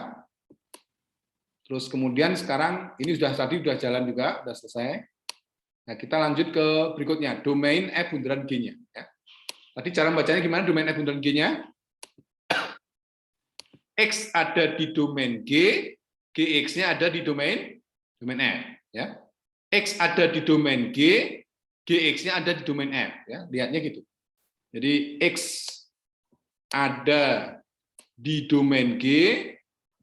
Terus kemudian sekarang ini tadi udah jalan juga, udah selesai. Nah, kita lanjut ke berikutnya, domain F bundaran G-nya ya. Tadi cara membacanya gimana domain F bundaran G-nya? X ada di domain G, GX-nya ada di domain F ya. X ada di domain G, GX-nya ada di domain F ya. Lihatnya gitu. Jadi X ada di domain G,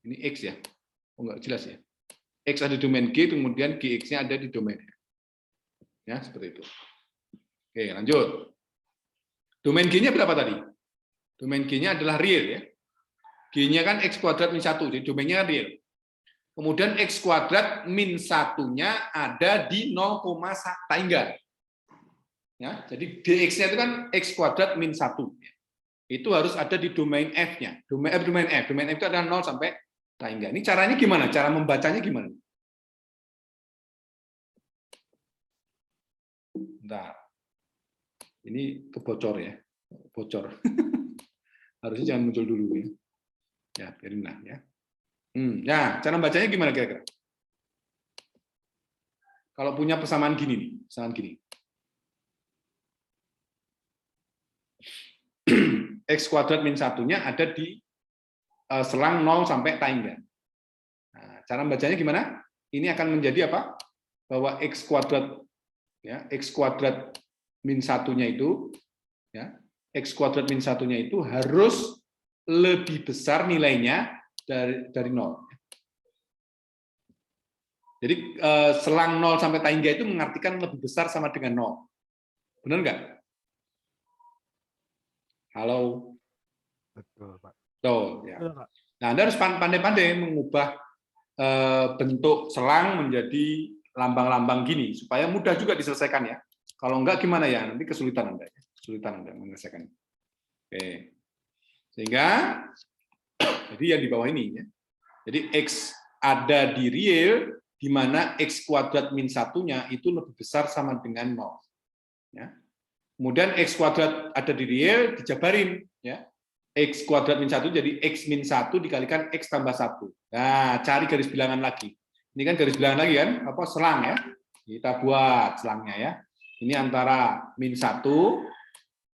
ini X ya. Oh, enggak jelas ya. X ada di domain G, kemudian GX-nya ada di domain F. Ya, seperti itu. Oke, lanjut. Domain G-nya berapa tadi? Domain G-nya adalah real ya. G-nya kan X kuadrat min 1, jadi domainnya real. Kemudian X kuadrat min 1-nya ada di 0, tak hingga. Ya, jadi dx-nya itu kan X kuadrat min 1. Itu harus ada di domain F-nya. Domain F itu adalah 0 sampai tak hingga. Ini caranya gimana? Cara membacanya gimana? Bentar. Ini kebocor ya. Bocor. Harusnya jangan muncul dulu ya. Ya, biarinlah ya. Ya, cara membacanya gimana kira-kira? Kalau punya persamaan gini nih, persamaan gini. X kuadrat min 1-nya ada di selang 0 sampai tak hingga. Nah, cara membacanya gimana? Ini akan menjadi apa? Bahwa X kuadrat ya, X kuadrat min 1-nya itu ya, X kuadrat min 1-nya itu harus lebih besar nilainya dari 0. Jadi selang 0 sampai tak hingga itu mengartikan lebih besar sama dengan 0. Benar nggak? Halo? Betul, Pak. Betul, ya. Nah, Anda harus pandai-pandai mengubah bentuk selang menjadi lambang-lambang gini, supaya mudah juga diselesaikan ya. Kalau enggak gimana ya? Nanti kesulitan Anda menyelesaikan. Oke. Sehingga Jadi yang di bawah ini. Ya. Jadi X ada di real, di mana X kuadrat min 1-nya itu lebih besar sama dengan 0. Ya. Kemudian X kuadrat ada di real, dijabarin. Ya. X kuadrat min 1 jadi X min 1 dikalikan X tambah 1. Nah, cari garis bilangan lagi. Ini kan garis bilangan lagi kan, apa selang ya. Kita buat selangnya ya. Ini antara min 1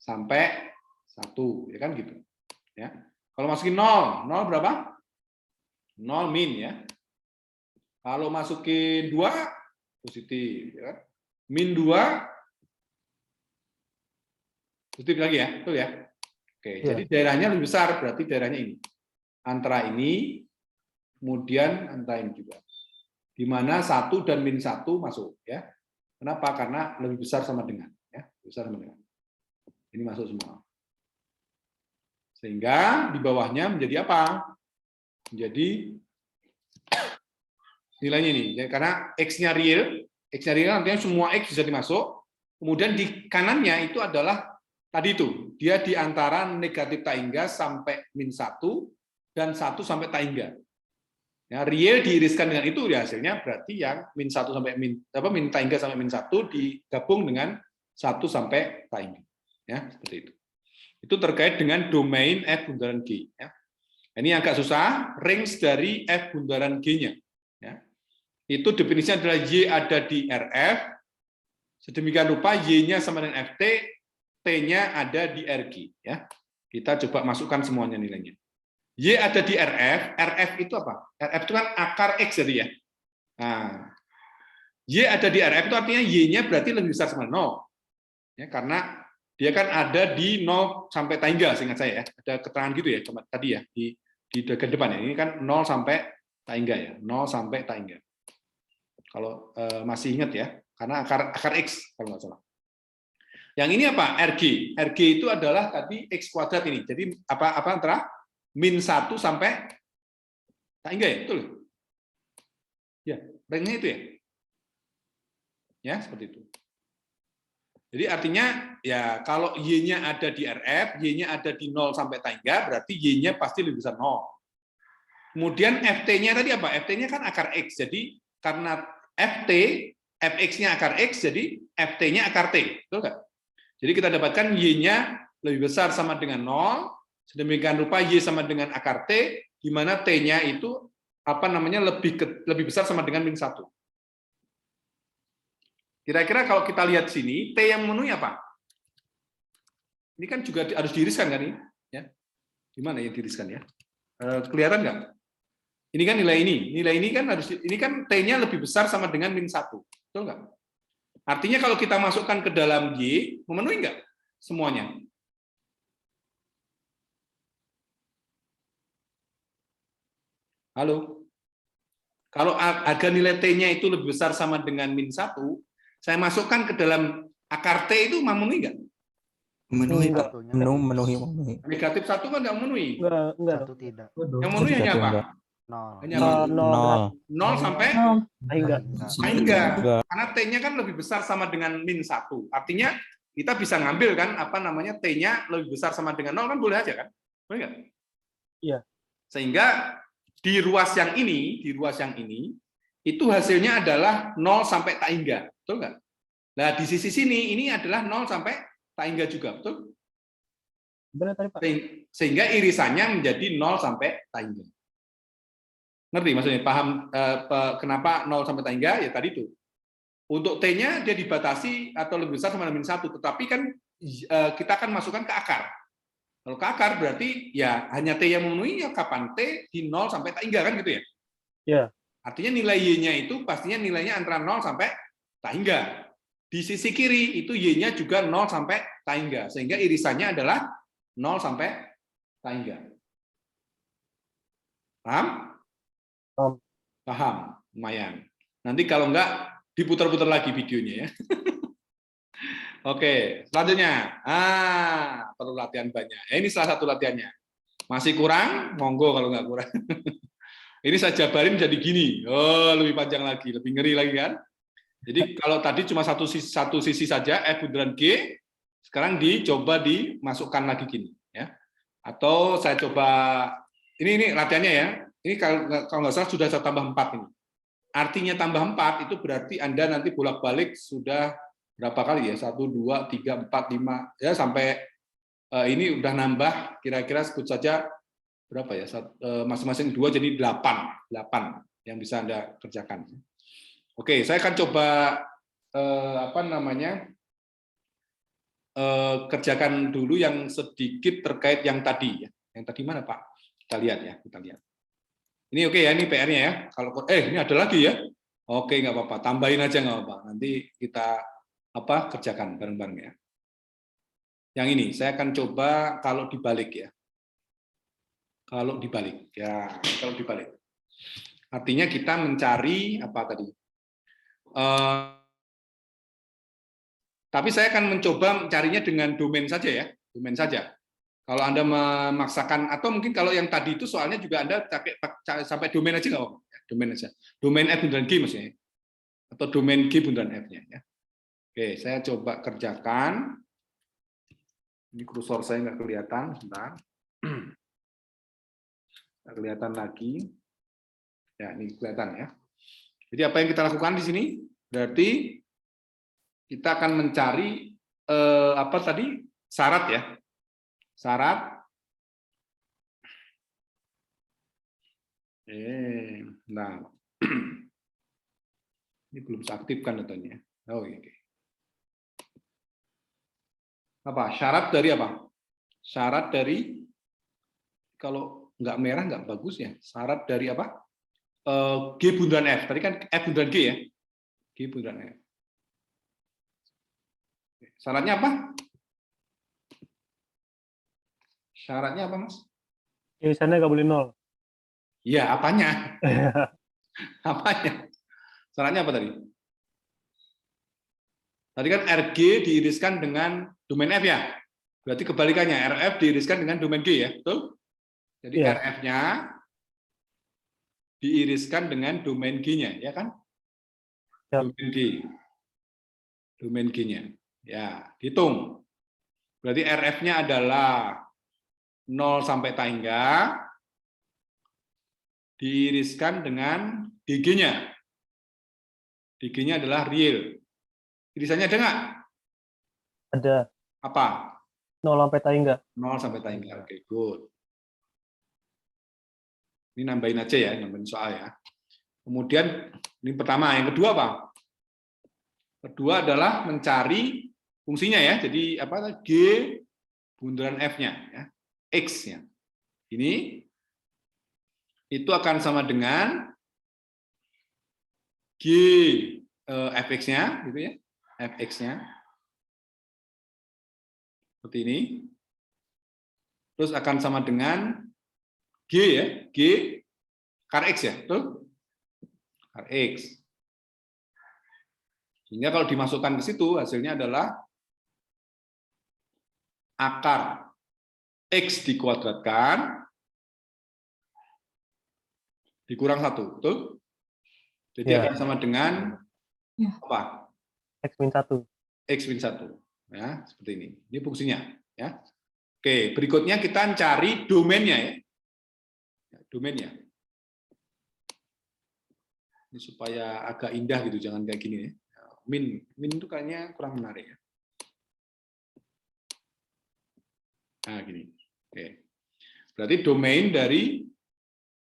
sampai 1, ya kan gitu. Ya. Kalau masukin 0 berapa? 0 min ya. Kalau masukin 2 positif ya kan. Min 2 positif lagi ya, betul ya? Oke, Ya. jadi daerahnya lebih besar, berarti daerahnya ini. Antara ini, kemudian antara ini juga. Di mana 1 dan min 1 masuk ya. Kenapa? Karena lebih besar sama dengan ya, besar sama dengan. Ini masuk semua. Sehingga di bawahnya menjadi apa? Menjadi nilainya ini. Karena X-nya real artinya semua X bisa dimasuk. Kemudian di kanannya itu adalah tadi itu, dia di antara negatif tak hingga sampai min 1 dan 1 sampai tak hingga. Ya, real diiriskan dengan itu ya hasilnya berarti yang min 1 sampai min tak hingga sampai min 1 digabung dengan 1 sampai tak hingga. Ya, seperti itu. Itu terkait dengan domain F bundaran G ya. Ini agak susah, range dari F bundaran G-nya ya. Itu definisinya adalah Y ada di RF. Sedemikian rupa Y-nya sama dengan FT, T-nya ada di RG ya. Kita coba masukkan semuanya nilainya. Y ada di RF, RF itu apa? RF itu kan akar X jadi ya. Nah, Y ada di RF itu artinya Y-nya berarti lebih besar sama 0. Ya, karena dia kan ada di 0 sampai tak hingga, seingat saya ya. Ada keterangan gitu ya, coba tadi ya, di bagian depan ya. Ini kan 0 sampai tak hingga ya, 0 sampai tak hingga. Kalau masih ingat ya, karena akar X kalau nggak salah. Yang ini apa? RG. RG itu adalah tadi X kuadrat ini. Jadi apa antara min 1 sampai tak hingga ya, betul? Ya, range-nya itu ya. Ya, seperti itu. Jadi artinya ya kalau Y-nya ada di RF, Y-nya ada di 0 sampai tak hingga, berarti Y-nya pasti lebih besar 0. Kemudian FT-nya tadi apa? FT-nya kan akar X. Jadi karena FT, Fx-nya akar X, jadi FT-nya akar T. Betul nggak? Jadi kita dapatkan Y-nya lebih besar sama dengan 0, sedemikian rupa Y sama dengan akar T, di mana T-nya itu lebih besar sama dengan min 1. Kira-kira kalau kita lihat sini, T yang memenuhi apa? Ini kan juga harus diiriskan kan ini? Ya. Gimana yang diiriskan ya? Kelihatan nggak? Ini kan nilai ini kan harus, ini kan T-nya lebih besar sama dengan min 1. Betul nggak? Artinya kalau kita masukkan ke dalam Y, memenuhi nggak semuanya? Halo? Kalau agar nilai T-nya itu lebih besar sama dengan min 1, saya masukkan ke dalam akar T itu memenuhi nggak? Memenuhi, Pak. Memenuhi. Negatif 1 kan nggak memenuhi. Enggak. Satu tidak. Yang memenuhi hanya apa? 0. Hanya 0. 0 sampai Enggak. enggak. Karena T-nya kan lebih besar sama dengan min 1. Artinya kita bisa ngambil kan T-nya lebih besar sama dengan 0 kan boleh aja kan? Boleh nggak? Iya. Sehingga di ruas yang ini itu hasilnya adalah 0 sampai tak hingga. Betul nggak? Nah, di sisi sini ini adalah 0 sampai tak hingga juga, betul? Benar tadi, Pak. Sehingga irisannya menjadi 0 sampai tak hingga. Ngerti maksudnya? Paham kenapa 0 sampai tak hingga? Ya tadi itu. Untuk T-nya dia dibatasi atau lebih besar sama min 1, tetapi kan kita akan masukkan ke akar. Kalau ke akar berarti ya hanya T yang memenuhi ya kapan T di 0 sampai tak hingga kan gitu ya? Iya. Artinya nilai Y-nya itu pastinya nilainya antara 0 sampai tak hingga. Di sisi kiri itu Y-nya juga 0 sampai tak hingga. Sehingga irisannya adalah 0 sampai tak hingga. Paham? Paham, lumayan. Nanti kalau enggak diputar-putar lagi videonya ya. Oke, selanjutnya. Perlu latihan banyak. Ini salah satu latihannya. Masih kurang? Monggo kalau enggak kurang. Ini saya jabarin jadi gini. Oh, lebih panjang lagi, lebih ngeri lagi kan? Jadi kalau tadi cuma satu sisi saja F bundaran G, sekarang dicoba dimasukkan lagi gini ya. Atau saya coba Ini latihannya ya. Ini kalau nggak salah sudah saya tambah 4 ini. Artinya tambah 4 itu berarti Anda nanti bolak-balik sudah berapa kali ya? 1, 2, 3, 4, 5 ya sampai ini udah nambah kira-kira sebut saja berapa ya? Masing-masing 2 jadi 8 yang bisa Anda kerjakan. Oke, saya akan coba kerjakan dulu yang sedikit terkait yang tadi ya. Yang tadi mana Pak? Kita lihat ya, kita lihat. Ini oke ya, ini PR-nya ya. Kalau ini ada lagi ya. Oke, nggak apa-apa, tambahin aja nggak apa-apa. Nanti kita kerjakan bareng-bareng ya. Yang ini saya akan coba kalau dibalik ya. Kalau dibalik ya, kalau dibalik. Artinya kita mencari apa tadi? Tapi saya akan mencoba mencarinya dengan domain saja ya, domain saja. Kalau Anda memaksakan, atau mungkin kalau yang tadi itu soalnya juga Anda sampai domain aja nggak apa-apa, domain aja. Domain F bundaran G maksudnya, atau domain G bundaran F-nya. Ya. Oke, saya coba kerjakan. Ini kursor saya nggak kelihatan, sebentar. Nggak kelihatan lagi. Ya, ini kelihatan ya. Jadi apa yang kita lakukan di sini? Berarti kita akan mencari apa tadi? Syarat ya. Syarat. Nah. Ini belum saya aktifkan datanya. Oh, oke. Apa? Syarat dari apa? Syarat dari kalau nggak merah nggak bagus ya. Syarat dari apa? G bundaran F. Tadi kan F bundaran G ya. G bundaran F. Syaratnya apa? Syaratnya apa, Mas? Tulisannya nggak boleh 0. Iya, apanya? Apanya? Syaratnya apa tadi? Tadi kan RG diiriskan dengan domain F ya? Berarti kebalikannya, RF diiriskan dengan domain G ya? Betul? Jadi Iya. RF-nya diiriskan dengan domain G-nya, ya kan? Ya. Domain G. Domain G-nya. Ya, hitung. Berarti RF-nya adalah 0 sampai tangga diiriskan dengan DG-nya. DG-nya adalah real. Irisannya ada nggak? Ada Apa? 0 sampai tangga. 0 sampai tangga. Oke, good. Ini nambahin aja ya, nambahin soal ya. Kemudian ini pertama, yang kedua apa? Kedua adalah mencari fungsinya ya. Jadi apa? G bundaran F-nya ya. X-nya. Ini itu akan sama dengan G fx-nya gitu ya. Fx-nya. Seperti ini. Terus akan sama dengan G ya, G kar X ya, betul? Kar X. Sehingga kalau dimasukkan ke situ hasilnya adalah akar X dikuadratkan dikurang 1, betul? Jadi Ya. akan sama dengan apa? X-1. X-1. Ya, seperti ini. Ini fungsinya. Ya. Oke, berikutnya kita cari domainnya ya. Domainnya. Ini supaya agak indah gitu, jangan kayak gini ya. Min itu kayaknya kurang menarik ya. Nah, gini. Oke. Berarti domain dari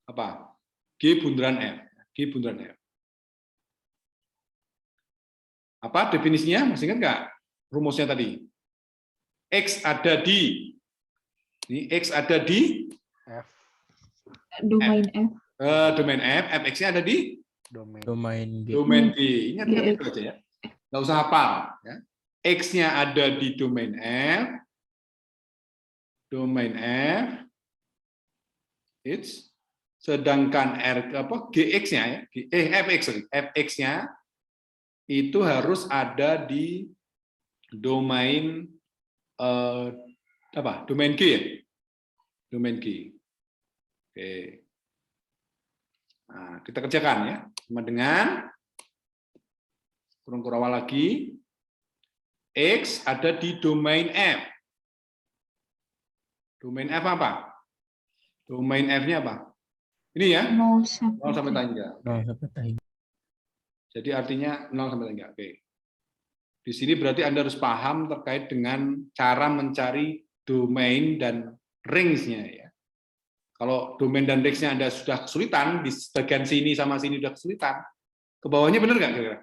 apa? G bundaran F. G bundaran F. Apa definisinya? Masih ingat nggak rumusnya tadi? X ada di ini X ada di F Domain F. Domain F, fx-nya ada di domain Domain G. domain G. Ingat-ingat G. itu aja ya. Nggak usah hafal. Ya. X-nya ada di domain F. Domain F. It's sedangkan R apa GX-nya ya. Fx sorry. Fx-nya itu harus ada di domain apa? Domain G ya. Domain G. Oke. Nah, kita kerjakan ya. Sama dengan kurang awal lagi. X ada di domain F. Domain F apa? Domain F-nya apa? Ini ya, 0 0 sampai tangga. Oh, sampai tahingga. Jadi artinya 0 sampai tangga. Oke. Di sini berarti Anda harus paham terkait dengan cara mencari domain dan range-nya ya. Kalau domain dan range-nya Anda sudah kesulitan, di bagian sini sama sini sudah kesulitan, ke bawahnya benar nggak kira-kira?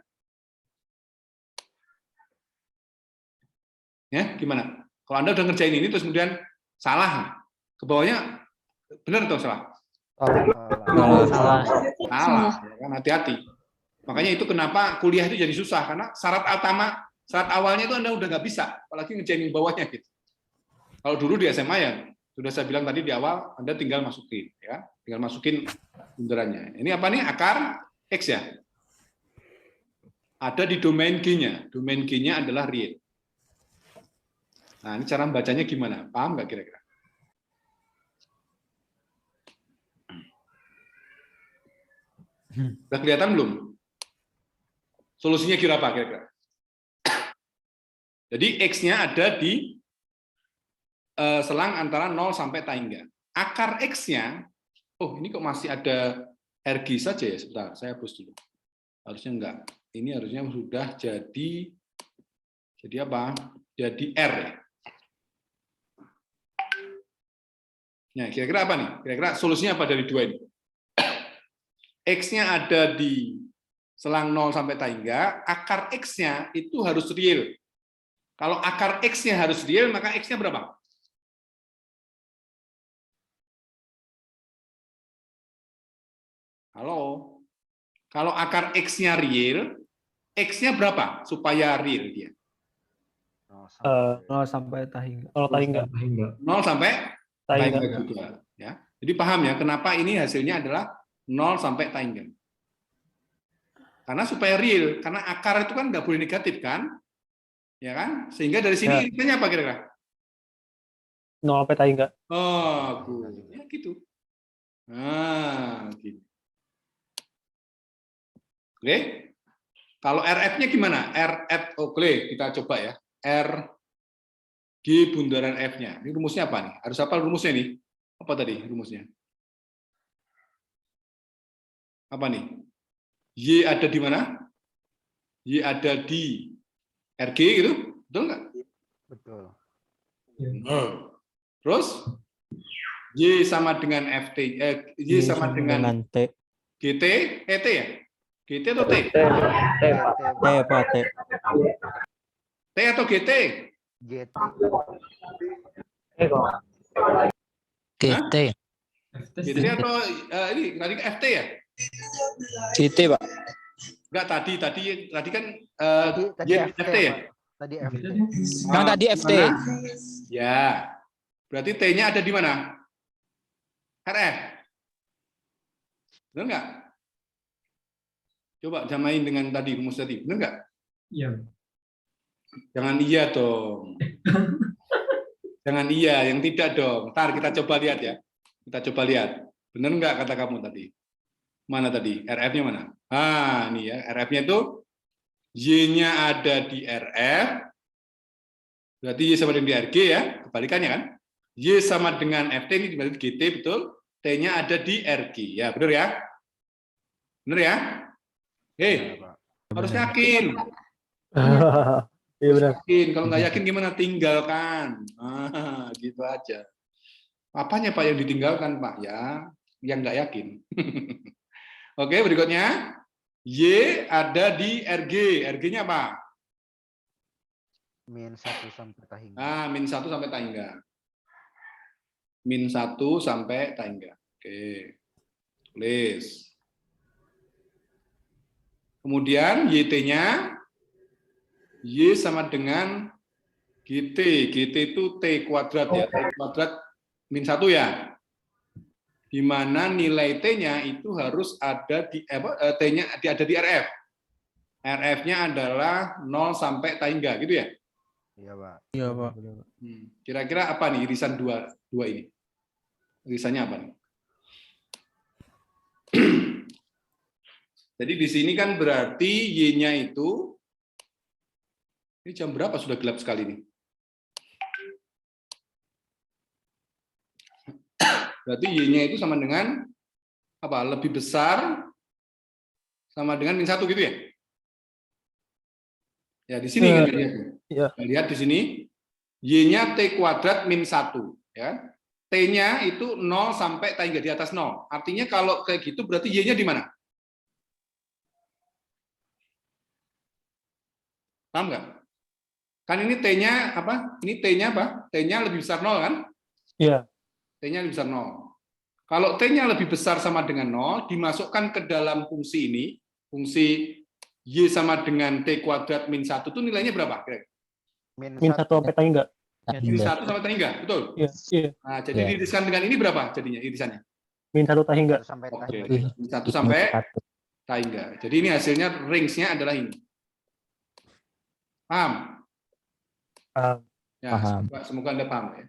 Ya, gimana? Kalau Anda udah ngerjain ini terus kemudian salah, ke bawahnya benar atau salah? Salah. Salah, ya kan? Hati-hati. Makanya itu kenapa kuliah itu jadi susah, karena syarat awalnya itu Anda udah nggak bisa, apalagi ngerjain bawahnya gitu. Kalau dulu di SMA ya, sudah saya bilang tadi di awal, Anda tinggal masukin, ya, tinggal masukin bunderannya. Ini apa nih? Akar X ya. Ada di domain G-nya. Domain G-nya adalah real. Nah, ini cara membacanya gimana? Paham nggak kira-kira? Udah kelihatan belum? Solusinya kira apa kira-kira? Jadi X-nya ada di selang antara 0 sampai tahingga. Akar X-nya, oh ini kok masih ada RG saja ya, sebentar, saya hapus dulu. Harusnya enggak. Ini harusnya sudah jadi apa? Jadi R ya. Nah, kira-kira apa nih? Kira-kira solusinya apa dari dua ini? X-nya ada di selang 0 sampai tahingga, akar X-nya itu harus real. Kalau akar X-nya harus real, maka X-nya berapa? Halo? Kalau akar X-nya real, X-nya berapa supaya real dia? 0 sampai tahingga. tahingga. 0 sampai Tahingga. tahingga juga. Ya. Jadi paham ya, kenapa ini hasilnya adalah 0 sampai tahingga. Karena supaya real, karena akar itu kan nggak boleh negatif kan? Ya kan? Sehingga dari sini Ya. intinya apa kira-kira? 0 sampai tahingga. Oh, good. Ya gitu. Nah, gitu. Oke. Kalau RF-nya gimana? RF, oke, kita coba ya. R G bundaran F-nya. Ini rumusnya apa nih? Harus hafal rumusnya nih. Apa tadi rumusnya? Apa nih? Y ada di mana? Y ada di RG gitu, betul nggak? Betul. Terus Y sama dengan FT, Y sama dengan T. GT, T ya? GT atau T? T, Pak, T. T atau GT? GT. GT. GT atau ini tadi FT ya? GT, Pak. Enggak, tadi kan Tadi FT ya? Pak. Tadi FT. Yang tadi FT. Mana? Ya. Berarti T-nya ada di mana? RF. Benar nggak? Coba samain dengan tadi rumus tadi. Benar nggak? Iya. Jangan iya dong. Jangan iya, yang tidak dong. Ntar kita coba lihat ya. Kita coba lihat. Benar nggak kata kamu tadi? Mana tadi? RF-nya mana? Ah, ini ya. RF-nya itu Y-nya ada di RF. Berarti Y sama dengan di RG ya. Kebalikannya kan? Y sama dengan FT, ini berarti GT, betul. T-nya ada di RG. Ya, benar ya? Benar ya? Hei, harus yakin. Iya benar. Yakin. Kalau nggak yakin gimana? Tinggalkan. Gitu aja. Apanya Pak yang ditinggalkan Pak? Ya, yang nggak yakin. Oke, berikutnya. Y ada di RG. RG-nya apa? -1 sampai tahingga. -1 sampai tahingga. -1 sampai tahingga. Oke. Tulis. Kemudian YT-nya Y sama dengan GT. GT itu T kuadrat ya. T kuadrat -1 ya. Di mana nilai T-nya itu harus ada di T-nya ada di RF. RF-nya adalah 0 sampai tahingga gitu ya. Iya, Pak. Iya, Pak. Kira-kira apa nih irisan dua ini? Irisannya apa nih? Jadi di sini kan berarti Y-nya itu, ini jam berapa sudah gelap sekali nih? berarti Y-nya itu sama dengan apa? Lebih besar sama dengan min 1 gitu ya? Ya, di sini kan lihat. Iya. Lihat di sini Y-nya T kuadrat min 1 ya. T-nya itu 0 sampai T hingga di atas 0. Artinya kalau kayak gitu berarti Y-nya di mana? Paham nggak? Kan ini T-nya apa? Ini T-nya apa? T-nya lebih besar 0 kan? Iya. T-nya lebih besar 0. Kalau T-nya lebih besar sama dengan 0, dimasukkan ke dalam fungsi ini, fungsi Y sama dengan T kuadrat min 1 itu nilainya berapa? Min 1 sampai T hingga. Min 1 sama T hingga, betul? Iya. Iya. Nah, jadi Ya. diiriskan dengan ini berapa jadinya irisannya? Min 1 T hingga. Sampai Oke, tadi. min 1 sampai T hingga. Jadi ini hasilnya range-nya adalah ini. Paham? Paham. Ya, Paham. semoga Anda paham ya.